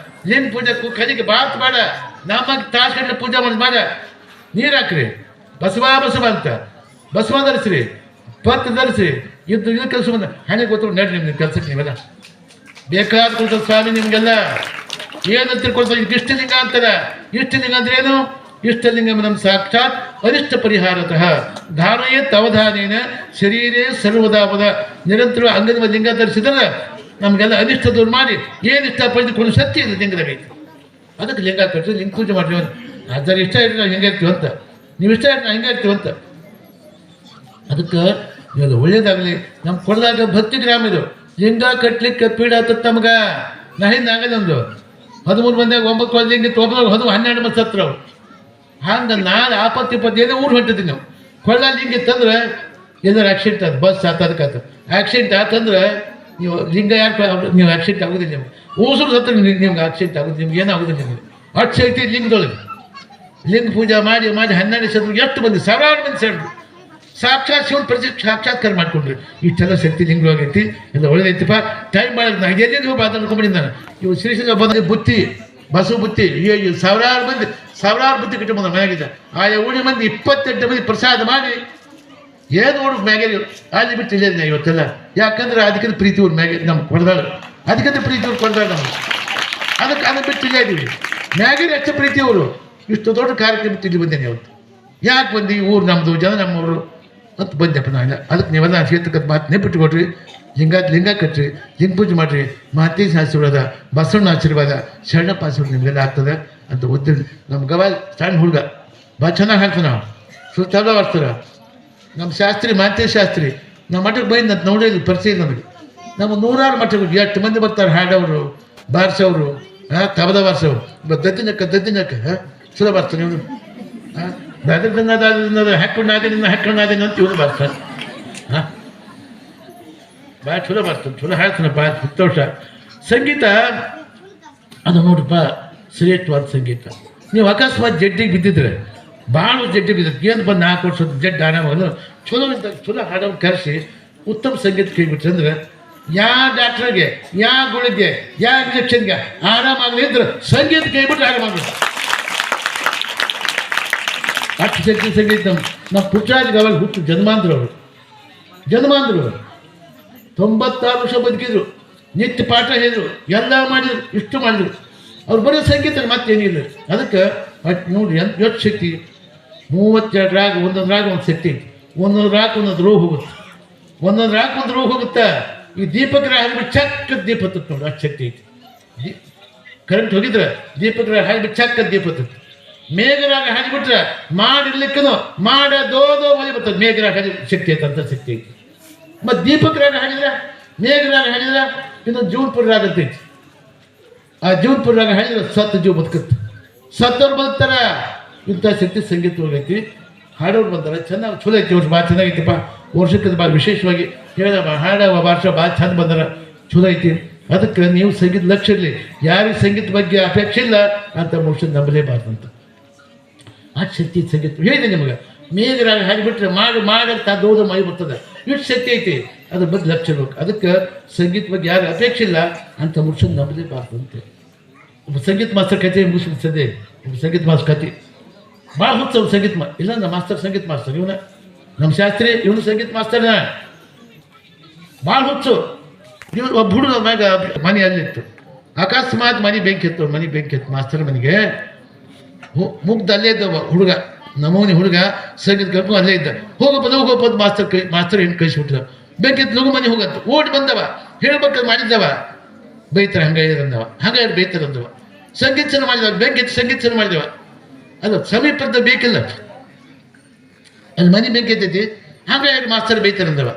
ಲಿಂಗ ಪೂಜೆ ಕಲಿಗೆ ಬಾತ್ ಮಾಡ, ನಮಗೆ ತಾಸು ಪೂಜೆ ಮಾಡಿ ಮಾಡ, ನೀರು ಹಾಕ್ರಿ, ಬಸವ ಬಸವ ಅಂತ ಬಸವ ಧರಿಸ್ರಿ, ಪತ್ ಧರಿಸ್ರಿ, ಇದು ಕೆಲಸ ಬಂದ ಹಣೆ ಗೊತ್ತು ನಡ್ರಿ ನಿಮ್ಮ ಕೆಲಸಕ್ಕೆ. ನೀವೆಲ್ಲ ಬೇಕಾದ ಕೊಡ್ತಾರೆ ಸ್ವಾಮಿ ನಿಮಗೆಲ್ಲ ಏನು ತಿಳ್ಕೊಳ್ತಾರೆ. ಇದು ಇಷ್ಟಲಿಂಗ ಅಂತಾರೆ. ಇಷ್ಟಲಿಂಗ ಅಂದ್ರೆ ಏನು? ಇಷ್ಟಲಿಂಗ ನಮ್ಮ ಸಾಕ್ಷಾತ್ ಅರಿಷ್ಟ ಪರಿಹಾರತಃ ಧಾರಣೆಯೇ ತವಧಾನೇನ ಶರೀರೇ ಸರ್ವದಾಪದ ನಿರಂತರ ಅಂಗದ ಲಿಂಗ ಧರಿಸಿದ್ರೆ ನಮಗೆಲ್ಲ ಅನಿಷ್ಟ ದೂರ ಮಾಡಿ ಏನು ಇಷ್ಟ ಪಡೆದುಕೊಂಡು ಸತ್ಯ ಇದೆ ಲಿಂಗದ ಬೇಕು. ಅದಕ್ಕೆ ಲಿಂಗ ಕಟ್ಟಿದ್ರೆ ಲಿಂಗ ಪೂಜೆ ಮಾಡ್ರಿ ಅಂತ. ಅದರ ಇಷ್ಟ ಇಟ್ಟು ನಾವು ಹಿಂಗೆ ಇರ್ತೀವಿ ಅಂತ, ನೀವು ಇಷ್ಟ ಇಟ್ಟು ನಾವು ಹಿಂಗೆ ಇರ್ತೀವಿ ಅಂತ. ಅದಕ್ಕೆ ಇವಾಗ ಒಳ್ಳೇದಾಗಲಿ. ನಮ್ಮ ಕೊಡದಾಗ ಭಕ್ತಿ ಗ್ರಾಮ ಇದು. ಲಿಂಗ ಕಟ್ಲಿಕ್ಕೆ ಪೀಡ ಆತತ್ ನಮ್ಗೆ. ನಾ ಹಿಂದೆ ಆಗಲ್ಲ ಒಂದು 13 ಮಂದಿಯಾಗ 9 ಕೊಳ ಲಿಂಗ ತೊಗೊಳೋರು 12 ಮಂದಿ ಸತ್ರವು. ಹಂಗೆ ನಾನು 20 ಏನೋ ಊರು ಹೊಂಟಿದ್ದೀನಿ. ನಾವು ಕೊಳ್ಳ ಲಿಂಗ ಇತ್ತಂದ್ರೆ ಎಲ್ಲರೂ ಆಕ್ಸಿಡೆಂಟ್ ಆಯ್ತು, ಬಸ್ ಅದಕ್ಕೆ ಆಕ್ಸಿಡೆಂಟ್ ಆತಂದ್ರೆ ನೀವು ಲಿಂಗ ಯಾಕೆ ನೀವು ಆಕ್ಸಿಡೆಂಟ್ ಆಗೋದಿಲ್ಲ. ನಿಮ್ಗೆ ಊಸರು ಸತ್ರ ನಿಮ್ಗೆ ಆಕ್ಸಿಡೆಂಟ್ ಆಗೋದು, ನಿಮ್ಗೆ ಏನಾಗೋದಿಲ್ಲ. ನಿಮಗೆ ಅಷ್ಟು ಶಕ್ತಿ ಲಿಂಗದೊಳಗೆ. ಲಿಂಗ ಪೂಜೆ ಮಾಡಿ ಮಾಡಿ 12 ಸತ್ರ ಎಷ್ಟು ಮಂದಿ, ಸಾವಿರಾರು ಮಂದಿ ಸೇರಿದ್ರು. ಸಾಕ್ಷಾತ್ ಶಿವನ ಸಾಕ್ಷಾತ್ಕಾರ ಮಾಡ್ಕೊಂಡ್ರಿ. ಇಷ್ಟೆಲ್ಲ ಶಕ್ತಿ ಲಿಂಗವಾಗೈತಿ, ಎಲ್ಲ ಒಳ್ಳೇದೈತಿಪ್ಪ. ಟೈಮ್ ಮಾಡೋದು ನಾ ಎಲ್ಲಿಂದ ಹೋಗಿ ಮಾತಾಡ್ಕೊಂಡ್ಬಿಟ್ಟಿದ್ದ ನಾನು. ಇವು ಶ್ರೀಶೈಲ ಬಂದ ಬುತ್ತಿ, ಬಸವ ಬುತ್ತಿ, ಈ ಸಾವಿರಾರು ಬುತ್ತಿ ಕಟ್ಟಿ ಬಂದ ಮ್ಯಾಗಿದ್ದ. ಆಯಾ ಊಳಿ ಮಂದಿ 28 ಮಂದಿ ಪ್ರಸಾದ ಮಾಡಿ ಏನು ನೋಡು ಮ್ಯಾಗೆ ಅಲ್ಲಿ ಬಿಟ್ಟು ಇಲ್ಲ ಇವತ್ತೆಲ್ಲ. ಯಾಕಂದ್ರೆ ಅದಕ್ಕಿಂತ ಪ್ರೀತಿ ಊರು ಮ್ಯಾಗೆ ನಮ್ಗೆ ಕೊಡ್ದಾಳ, ಅದಕ್ಕಿಂತ ಪ್ರೀತಿ ಊರು ಕೊಡ್ದಾಳ ನಮ್ಗೆ. ಅದಕ್ಕೆ ಬಿಟ್ಟು ಇಲ್ಲೇ ಇದ್ದೀವಿ. ಮ್ಯಾಗೆ ಎಷ್ಟು ಪ್ರೀತಿ ಅವರು. ಇಷ್ಟು ದೊಡ್ಡ ಕಾರ್ಯಕ್ರಮ ಬಿಟ್ಟು ಇಲ್ಲಿ ಬಂದೇನೆ ಅವತ್ತು. ಯಾಕೆ ಬಂದು ಊರು ನಮ್ಮದು, ಜನ ನಮ್ಮವರು ಅಂತ ಬಂದೆಪ್ಪ ನಾನು. ಅದಕ್ಕೆ ನೀವೆಲ್ಲ ಕ್ಷೇತ್ರಕ್ಕೆ ಮಾತು ನೆಪಿಟ್ಟುಕೊಡ್ರಿ. ಲಿಂಗ ಕಟ್ರಿ, ಲಿಂಗ ಪೂಜೆ ಮಾಡಿರಿ. ಮಾತೇಶ ಆಶೀರ್ವಾದ, ಬಸವಣ್ಣ ಆಶೀರ್ವಾದ, ಶರಣಪ್ಪ ಆಶೀರ್ವಾದ ನಿಮಗೆಲ್ಲ ಆಗ್ತದೆ ಅಂತ ಗೊತ್ತಿಲ್ಲ. ನಮ್ಮ ಗವ ಸಣ್ಣ ಹುಡುಗ ಭಾಳ ಚೆನ್ನಾಗಿ ಹಾಡ್ತಾನೆ. ನಾವು ಸುತ್ತಲ್ಲ ಬರ್ತಾರ. ನಮ್ಮ ಶಾಸ್ತ್ರಿ ಮಾತೇಶ ಶಾಸ್ತ್ರಿ ನಮ್ಮ ಮಠಕ್ಕೆ ಬೈದು ಅಂತ ನೋಡಿಲ್ಲ, ಪರಿಚಯ ನಮಗೆ. ನಮ್ಮ 100 ಮಠಗಳು 8 ಮಂದಿ ಬರ್ತಾರೆ ಹಾಡೋರು, ಬಾರಿಸೋರು, ತಬದ ಬಾರಿಸೋರು. ದದ್ದಿನಕ್ಕ ಚಲೋ ಬರ್ತಾರೆ ಇವನು. ಹಾಕೊಂಡಾದೇನ ಅಂತ ಇವನು ಬರ್ತಾನೆ. ಭಾಳ ಚಲೋ ಬರ್ತಾನೆ, ಚಲೋ ಹೇಳ್ತಾನಪ್ಪ. ಸಂತೋಷ. ಸಂಗೀತ ಅದು ನೋಡ್ರಪ್ಪ ಶ್ರೇಷ್ಠವಾದ ಸಂಗೀತ. ನೀವು ಅಕಸ್ಮಾತ್ ಜಡ್ಡಿಗೆ ಬಿದ್ದಿದ್ರೆ, ಭಾಳ ಜಡ್ಡಿ ಬಿದ್ದಿದ್ದು ಏನು ಬಂದು 4 ವರ್ಷದ ಜಡ್ಡು ಆಡೋದು ಚಲೋ ಹಾಡೋದು ಕರೆಸಿ ಉತ್ತಮ ಸಂಗೀತ ಕೇಳ್ಬಿಟ್ರೆ ಅಂದ್ರೆ ಯಾವ ಡಾಕ್ಟ್ರಿಗೆ, ಯಾವ ಗುಳಿಗೆ, ಯಾವ ಇಂಜೆಕ್ಷನ್ಗೆ ಆರಾಮಾಗಲಿ ಇದ್ರೆ ಸಂಗೀತ ಕೇಳ್ಬಿಟ್ರೆ ಆರಾಮಾಗ್ಬಿಟ್ಟು. ಅಷ್ಟು ಶಕ್ತಿ ಸಂಗೀತ. ನಮ್ಮ ಪುಟ್ಟರಾಜ್ಗೆ ಅವಾಗ ಹುಟ್ಟು ಜನ್ಮಾಂಧ್ರು 96 ವರ್ಷ ಬದುಕಿದ್ರು. ನಿತ್ಯ ಪಾಠ ಹೇಳಿದ್ರು, ಎಲ್ಲ ಮಾಡಿದ್ರು, ಇಷ್ಟು ಮಾಡಿದ್ರು. ಅವ್ರು ಬರೀ ಸಂಗೀತ ಮತ್ತೇನಿಲ್ಲ. ಅದಕ್ಕೆ ನೋಡಿ ಎಷ್ಟು ಶಕ್ತಿ. 32 ರಾಗ, ಒಂದೊಂದು ರಾಗ ಒಂದು ಶಕ್ತಿ ಐತಿ. ಒಂದೊಂದು ರಾಗ ಒಂದೊಂದು ರೋಗ ಹೋಗುತ್ತೆ, ಒಂದೊಂದು ರಾಗ ಒಂದು ರೋಗ ಹೋಗುತ್ತೆ. ಈ ದೀಪಕ್ ರಾಗ ಹಾಕಿಬಿಟ್ಟು ಚಕ್ಕದ ದೀಪ ಹತ್ತತ್ತು ನೋಡಿ, ಅಷ್ಟು ಶಕ್ತಿ ಐತಿ. ಕರೆಂಟ್ ಹೋಗಿದ್ರೆ ದೀಪಕ್ ರಾಗ ಹಾಕಿಬಿಟ್ಟು ಚಕ್ಕದ ದೀಪ ಹತ್ತತ್ತು. ಮೇಘರಾಗ ಹಾಕಿಬಿಟ್ರೆ ಮಾಡಿರ್ಲಿಕ್ಕೂ ಮಾಡೋದೋ ಮಳೆ ಬರ್ತದೆ. ಮೇಘರಾಗ ಹಾಕಿ ಶಕ್ತಿ ಐತೆ, ಅಂತ ಶಕ್ತಿ ಐತಿ. ಮತ್ತು ದೀಪಕ್ ರಾಗ ಹಾಕಿದ್ರೆ, ಮೇಘರಾಗ ಹಾಕಿದ್ರೆ ಇನ್ನೊಂದು ಜೂನ್ಪುರ ರಾಗ ಅಂತೈತಿ. ಆ ಜೂನ್ಪುರ ರಾಗ ಹಾಕಿದ್ರೆ ಸತ್ತು ಜೀವ ಬದುಕುತ್ತೆ, ಸತ್ತವ್ರು ಬದುಕ್ತಾರ. ಇಂಥ ಶಕ್ತಿ ಸಂಗೀತ ಹೋಗೈತಿ. ಹಾಡೋರು ಬಂದಾರ, ಚೆನ್ನಾಗಿ ಚಲೋ ಐತಿ. ವರ್ಷ ಭಾಳ ಚೆನ್ನಾಗೈತಿಪ್ಪ. ವರ್ಷಕ್ಕೆ ಭಾಳ ವಿಶೇಷವಾಗಿ ಹೇಳ ಹಾಡೋ ಭಾಷೆ ಭಾಳ ಚಂದ ಬಂದಾರ, ಚಲೋ ಐತಿ. ಅದಕ್ಕೆ ನೀವು ಸಂಗೀತ ಲಕ್ಷ್ಯ ಇರಲಿ. ಯಾರಿಗೆ ಸಂಗೀತ ಬಗ್ಗೆ ಅಪೇಕ್ಷೆ ಇಲ್ಲ ಅಂತ ಮನುಷ್ಯ ನಂಬಲೇಬಾರ್ದಂತ. ಆ ಶಕ್ತಿ ಸಂಗೀತ ಹೇಳಿದೆ ನಿಮಗೆ. ಮೇಘರಾಗ ಹಾಕಿಬಿಟ್ರೆ ಮಾಡಂತ ದೋದ ಮೈ ಬರ್ತದೆ. ಇಷ್ಟು ಶಕ್ತಿ ಐತಿ, ಅದ್ರ ಬಗ್ಗೆ ಲಕ್ಷ್ಯ ಇರ್ಬೇಕು. ಅದಕ್ಕೆ ಸಂಗೀತ ಬಗ್ಗೆ ಯಾರು ಅಪೇಕ್ಷೆ ಇಲ್ಲ ಅಂತ ಮನುಷ್ಯ ನಂಬಲೇಬಾರ್ದಂತೆ. ಒಬ್ಬ ಸಂಗೀತ ಮಾಸ್ತರ್ ಕತೆ ಮುಗಿಸ್ಬಿಡ್ತದೆ. ಒಬ್ಬ ಸಂಗೀತ ಮಾಸ್ತರ್ ಕತೆ ಭಾಳ ಹುಚ್ಚ. ಸಂಗೀತ ಇಲ್ಲ, ನಮ್ಮ ಮಾಸ್ತರ್ ಸಂಗೀತ ಮಾಸ್ತರ್ ಇವನ, ನಮ್ಮ ಶಾಸ್ತ್ರಿ ಇವನು ಸಂಗೀತ ಮಾಸ್ತರ್ನ. ಭಾಳ ಹುಚ್ಚು. ಇವನು ಒಬ್ಬ ಹುಡುಗ ಮ್ಯಾಗ ಮನೆ ಅಲ್ಲಿತ್ತು. ಅಕಸ್ಮಾತ್ ಮನೆ ಬೆಂಕಿ ಎತ್ತು ಮಾಸ್ತರ್ ಮನೆಗೆ. ಮುಗ್ಧ ಅಲ್ಲೇ ಇದ್ದವ ಹುಡುಗ, ನಮೂನಿ ಹುಡುಗ ಸಂಗೀತ ಕರ್ಕೊಂಡು ಅಲ್ಲೇ ಇದ್ದ. ಹೋಗಪ್ಪ ಮಾಸ್ತರ್ ಹೆಣ್ಣು ಕಳಿಸ್ಬಿಟ್ಟ. ಬೆಂಕಿ ಎತ್ತು ಲಗು ಮನೆ ಹೋಗತ್ತ. ಓಡಿ ಬಂದವ, ಹೇಳ್ಬೇಕಂತ ಮಾಡಿದ್ದವ. ಬೈತಾರೆ ಹಂಗೆ ಹೇಳಿದಂದವ, ಹಂಗೆ ಬೈತಾರಂದವ. ಸಂಗೀತ ಚಂದ ಮಾಡಿದವ, ಬೆಂಕಿ ಎತ್ತು ಸಂಗೀತ ಚಂದ ಮಾಡಿದವ. ಅದು ಸಮೀಪದ ಬೇಕಿಲ್ಲ, ಅಲ್ಲಿ ಮನೆ ಬೆಂಕಿ ಎತ್ತೈತಿ. ಹಂಗೆ ಹೇಳಿ ಮಾಸ್ತರ್ ಬೈತಾರಂದವ.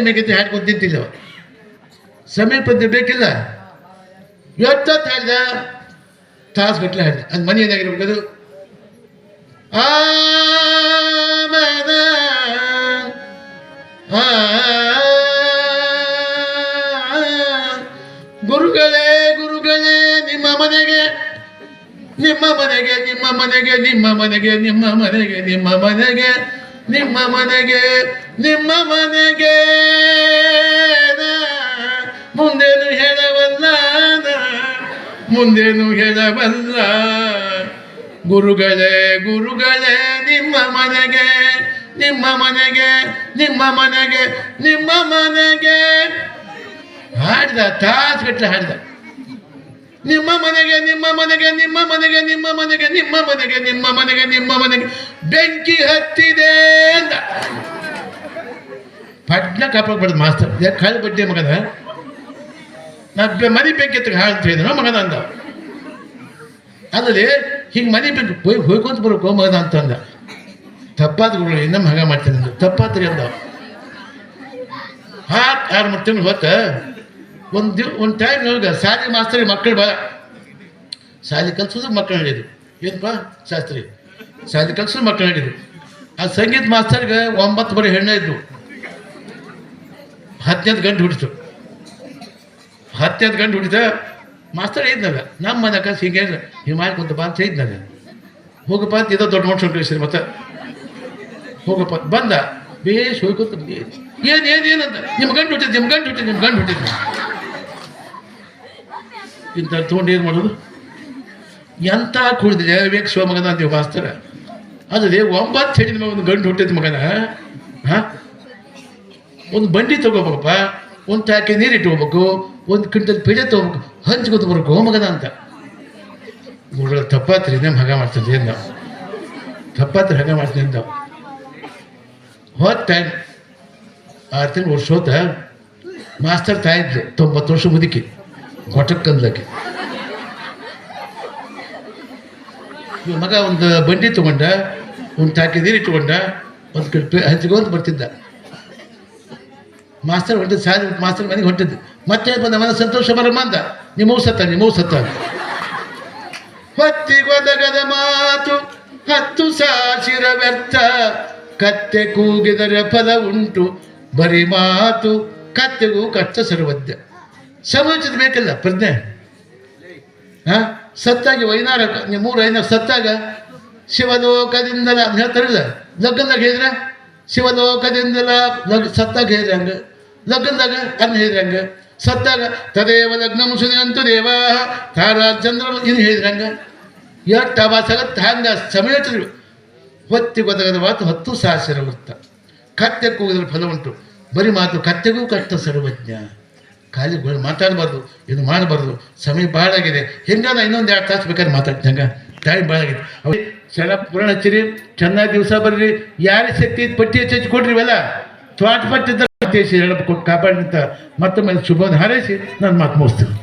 ಮೇಗೈತಿ ಹಾಡ್ಕೊಂಡು ತಿಂತಿದ್ದವ ಸಮೀಪದ್ದು ಬೇಕಿಲ್ಲ ಎಷ್ಟೊತ್ತು ಹಾಡ್ದ ತಾಸು ಗಟ್ಟಲೆ ಹಾಡ್ದ ಅದು ಮನೆ ಏನಾಗಿರ್ಬೇಕದು ಗುರುಗಳೇ ಗುರುಗಳೇ ನಿಮ್ಮ ಮನೆಗೆ ನಿಮ್ಮ ಮನೆಗೆ ನಿಮ್ಮ ಮನೆಗೆ ನಿಮ್ಮ ಮನೆಗೆ ನಿಮ್ಮ ಮನೆಗೆ ನಿಮ್ಮ ಮನೆಗೆ ನಿಮ್ಮ ಮನೆಗೆ ನಿಮ್ಮ ಮನೆಗೆ ಮುಂದೇನು ಹೇಳವಲ್ಲ ಮುಂದೇನು ಹೇಳವಲ್ಲ ಗುರುಗಳೇ ಗುರುಗಳೇ ನಿಮ್ಮ ಮನೆಗೆ ನಿಮ್ಮ ಮನೆಗೆ ನಿಮ್ಮ ಮನೆಗೆ ನಿಮ್ಮ ಮನೆಗೆ ಹಾಡಿದ ತಾಸುಗಟ್ಟಲೆ ಹಾಡಿದ ನಿಮ್ಮ ಮನೆಗೆ ನಿಮ್ಮ ಮನೆಗೆ ನಿಮ್ಮ ಮನೆಗೆ ನಿಮ್ಮ ಮನೆಗೆ ನಿಮ್ಮ ಮನೆಗೆ ನಿಮ್ಮ ಮನೆಗೆ ನಿಮ್ಮ ಮನೆಗೆ ಬೆಂಕಿ ಹತ್ತಿದೆ ಅಂತ ಪಡ್ನ ಕಾಪಾಡ್ಬಾರ್ದು ಮಾಸ್ತರ್ ಯಾಕೆ ಹಾಳು ಬಡ್ಡಿ ಮಗನ ನಾ ಮನೆ ಬೆಂಕಿ ಹತ್ತಿರ ಹಾಳು ಹೇಳಿದ ಮಗನ ಅಂದ ಅದ್ರಲ್ಲಿ ಹಿಂಗೆ ಮನೆ ಬೆಂಕಿ ಹೋಯ್ಕೊಂತ ಬರ್ಬೇಕು ಮಗನ ಅಂತ ಅಂದ ತಪ್ಪಾದ ಗುರುಗಳು ಇನ್ನೊಮ್ಮೆ ಹಾಗೆ ಮಾಡ್ತೇನೆ ಅಂದ ತಪ್ಪಾತ್ರಿ ಅಂದ ಆರು ಮೂರು ತಿಂಗಳು ಹೊತ್ತ ಒಂದು ಟೈಮ್ ನೋಡಿದ ಶಾಲೆ ಮಾಸ್ತರಿಗೆ ಮಕ್ಕಳು ಬಾ ಶಾಲೆ ಕಲ್ಸೋದು ಮಕ್ಕಳು ಹೇಳಿದ್ರು ಏನಪ್ಪ ಶಾಸ್ತ್ರಿ ಶಾಲೆ ಕಲ್ಸೋದು ಮಕ್ಕಳು ಹೇಳಿದ್ರು ಆ ಸಂಗೀತ ಮಾಸ್ತರ್ಗೆ 9 ಬರೀ ಹೆಣ್ಣು ಇದ್ವು 15 ಗಂಟೆ ಹುಡಿತು 15 ಗಂಟೆ ಹುಡಿತ ಮಾಸ್ತರ್ ಇದ್ನಲ್ಲ ನಮ್ಮ ಮನೆಕ ಹಿಂಗೆ ಹಿಂಗೆ ಮಾಡ್ಕೊಂತ ಬಾ ಅಂತ ಇದ್ನಾಗ ಹೋಗಪ್ಪ ಅಂತ ಇದೋ ದೊಡ್ಡ ಮನುಷ್ಯ ಕಳಿಸಿರಿ ಮತ್ತೆ ಹೋಗಪ್ಪ ಬಂದ ಬೇಸ್ ಹೋಗ್ಕೊತ ಏನಂತ ನಿಮ್ಮ ಗಂಟು ಹುಟ್ಟಿದ್ದು ನಿಮ್ಮ ಗಂಟು ಹುಟ್ಟಿದ್ದು ನಿಮ್ಮ ಗಂಟು ಹುಟ್ಟಿದ್ದು ಇಂಥ ತೊಗೊಂಡು ಏನು ಮಾಡೋದು ಎಂಥ ಕುಡಿದ್ರೆ ಬೇಕು ಶಿವಮಗನ ಅಂತೀವಿ ಮಾಸ್ತರ ಅದೇ 9 ಹೇಳಿದ ಮಗ ಒಂದು ಗಂಟು ಹುಟ್ಟಿದ ಮಗನ ಹಾಂ ಒಂದು ಬಂಡಿ ತೊಗೋಬೇಕಪ್ಪ ಒಂದು ಟಾಕಿ ನೀರು ಇಟ್ಕೋಬೇಕು ಒಂದು ಕ್ವಿಂಟಲ್ ಪೇಡೆ ತೊಗೋಬೇಕು ಹಂಚ್ಕೊತ ಬರ್ಬೇಕು ಮಗನ ಅಂತ ಗುರುಗಳು ತಪ್ಪಾತ್ರಿ ನಮ್ಮ ಹಾಗೆ ಮಾಡ್ತಿದ್ವಿ ಏನು ನಾವು ತಪ್ಪಾತ್ರಿ ಹಾಗೆ ಮಾಡ್ತೀನಿ ನಾವು ಹೋದ ಟೈಮ್ 6 ತಿಂಗಳು ವರ್ಷ ಹೋತ ಮಾಸ್ತರ್ ತಾಯಿದ್ರು 90 ವರ್ಷ ಮುದುಕಿ ಗೊಟ್ಟಕ್ಕಂದಕ್ಕೆ ಮಗ ಒಂದು ಬಂಡಿ ತೊಗೊಂಡ ಒಂದು ಟಾಕಿ ನೀರು ಇಟ್ಕೊಂಡ ಒಂದು ಕಡೆ ಹಂಚ್ಕೊಂತ ಬರ್ತಿದ್ದ ಮಾಸ್ತರ್ ಹೊಂಟಿದ್ದು ಸಾಲಿ ಮಾಸ್ತರ್ ಮನೆಗೆ ಹೊಂಟಿದ್ದು ಮತ್ತೆ ಬಂದ ಮನೆ ಸಂತೋಷ ಬರಮ್ಮ ಅಂತ ನಿಮ್ಮವು ಸತ್ತ ಹೊತ್ತಿಗೊದಗದ ಮಾತು 10 ಸಾವಿರ ವ್ಯರ್ಥ ಕತ್ತೆ ಕೂಗಿದರೆ ಫಲ ಉಂಟು ಬರೀ ಮಾತು ಕತ್ತೆಗೂ ಕಷ್ಟ ಸರ್ವಜ್ಞ ಸಮಯೋಚಿತ ಬೇಕಲ್ಲ ಪ್ರಜ್ಞೆ ಹಾಂ ಸತ್ತಾಗಿ ವೈನಾರ 3 ಐನಾರು ಸತ್ತಾಗ ಶಿವಲೋಕದಿಂದಲ ಹೇಳ್ತಾರಿಲ್ಲ ಲಗ್ನದಾಗ ಹೇಳಿದ್ರೆ ಶಿವಲೋಕದಿಂದಲ ಸತ್ತಾಗ ಹೇಳಿದ್ರೆ ಹಂಗೆ ಲಗ್ನದಾಗ ಅನ್ನ ಹೇಳಿದ್ರೆ ಹಂಗೆ ಸತ್ತಾಗ ತದೇವ ಲಗ್ನ ಮುಸುದಿನಂತೂ ದೇವ ತಾರಾ ಚಂದ್ರ ಇನ್ನು ಹೇಳಿದ್ರೆ ಹಂಗೆ ಎಷ್ಟು ಆವಾಸಾಗತ್ತೆ ಹಂಗೆ ಸಮಯೋಚಿತ ಹೊತ್ತಿಗೊದಗದ ಮಾತು 10 ಸಾವಿರ ವೃತ್ತ ಕತ್ತೆ ಕೂಗಿದ್ರೆ ಫಲ ಉಂಟು ಬರೀ ಮಾತು ಕತ್ತೆಗೂ ಕಷ್ಟ ಸರ್ವಜ್ಞ ಖಾಲಿ ಮಾತಾಡಬಾರ್ದು ಇದು ಮಾಡಬಾರ್ದು ಸಮಯ ಭಾಳ ಆಗಿದೆ ಹೆಂಗಾದ ಇನ್ನೊಂದು 2 ತಾಸು ಬೇಕಾದ್ರೆ ಮಾತಾಡ್ತಂಗ ಟೈಮ್ ಭಾಳ ಆಗಿದೆ ಅವ್ರಿಗೆ ಚೆನ್ನಾಗಿ ಪುರಾಣ ಹಚ್ಚಿರಿ ಚೆನ್ನಾಗಿ ದಿವಸ ಬರ್ರಿ ಯಾರ ಶಕ್ತಿ ಪಟ್ಟಿ ಹೆಚ್ಚು ಕೊಡ್ರಿ ಇವೆಲ್ಲ ತ್ವಾಟ ಪಟ್ಟಿದ್ದ ಕೊಟ್ಟು ಕಾಪಾಡಿದಂತ ಮತ್ತೊಮ್ಮೆ ಶುಭವನ್ನು ಹಾರೈಸಿ ನಾನು ಮಾತು ಮುಗಿಸ್ತೀನಿ.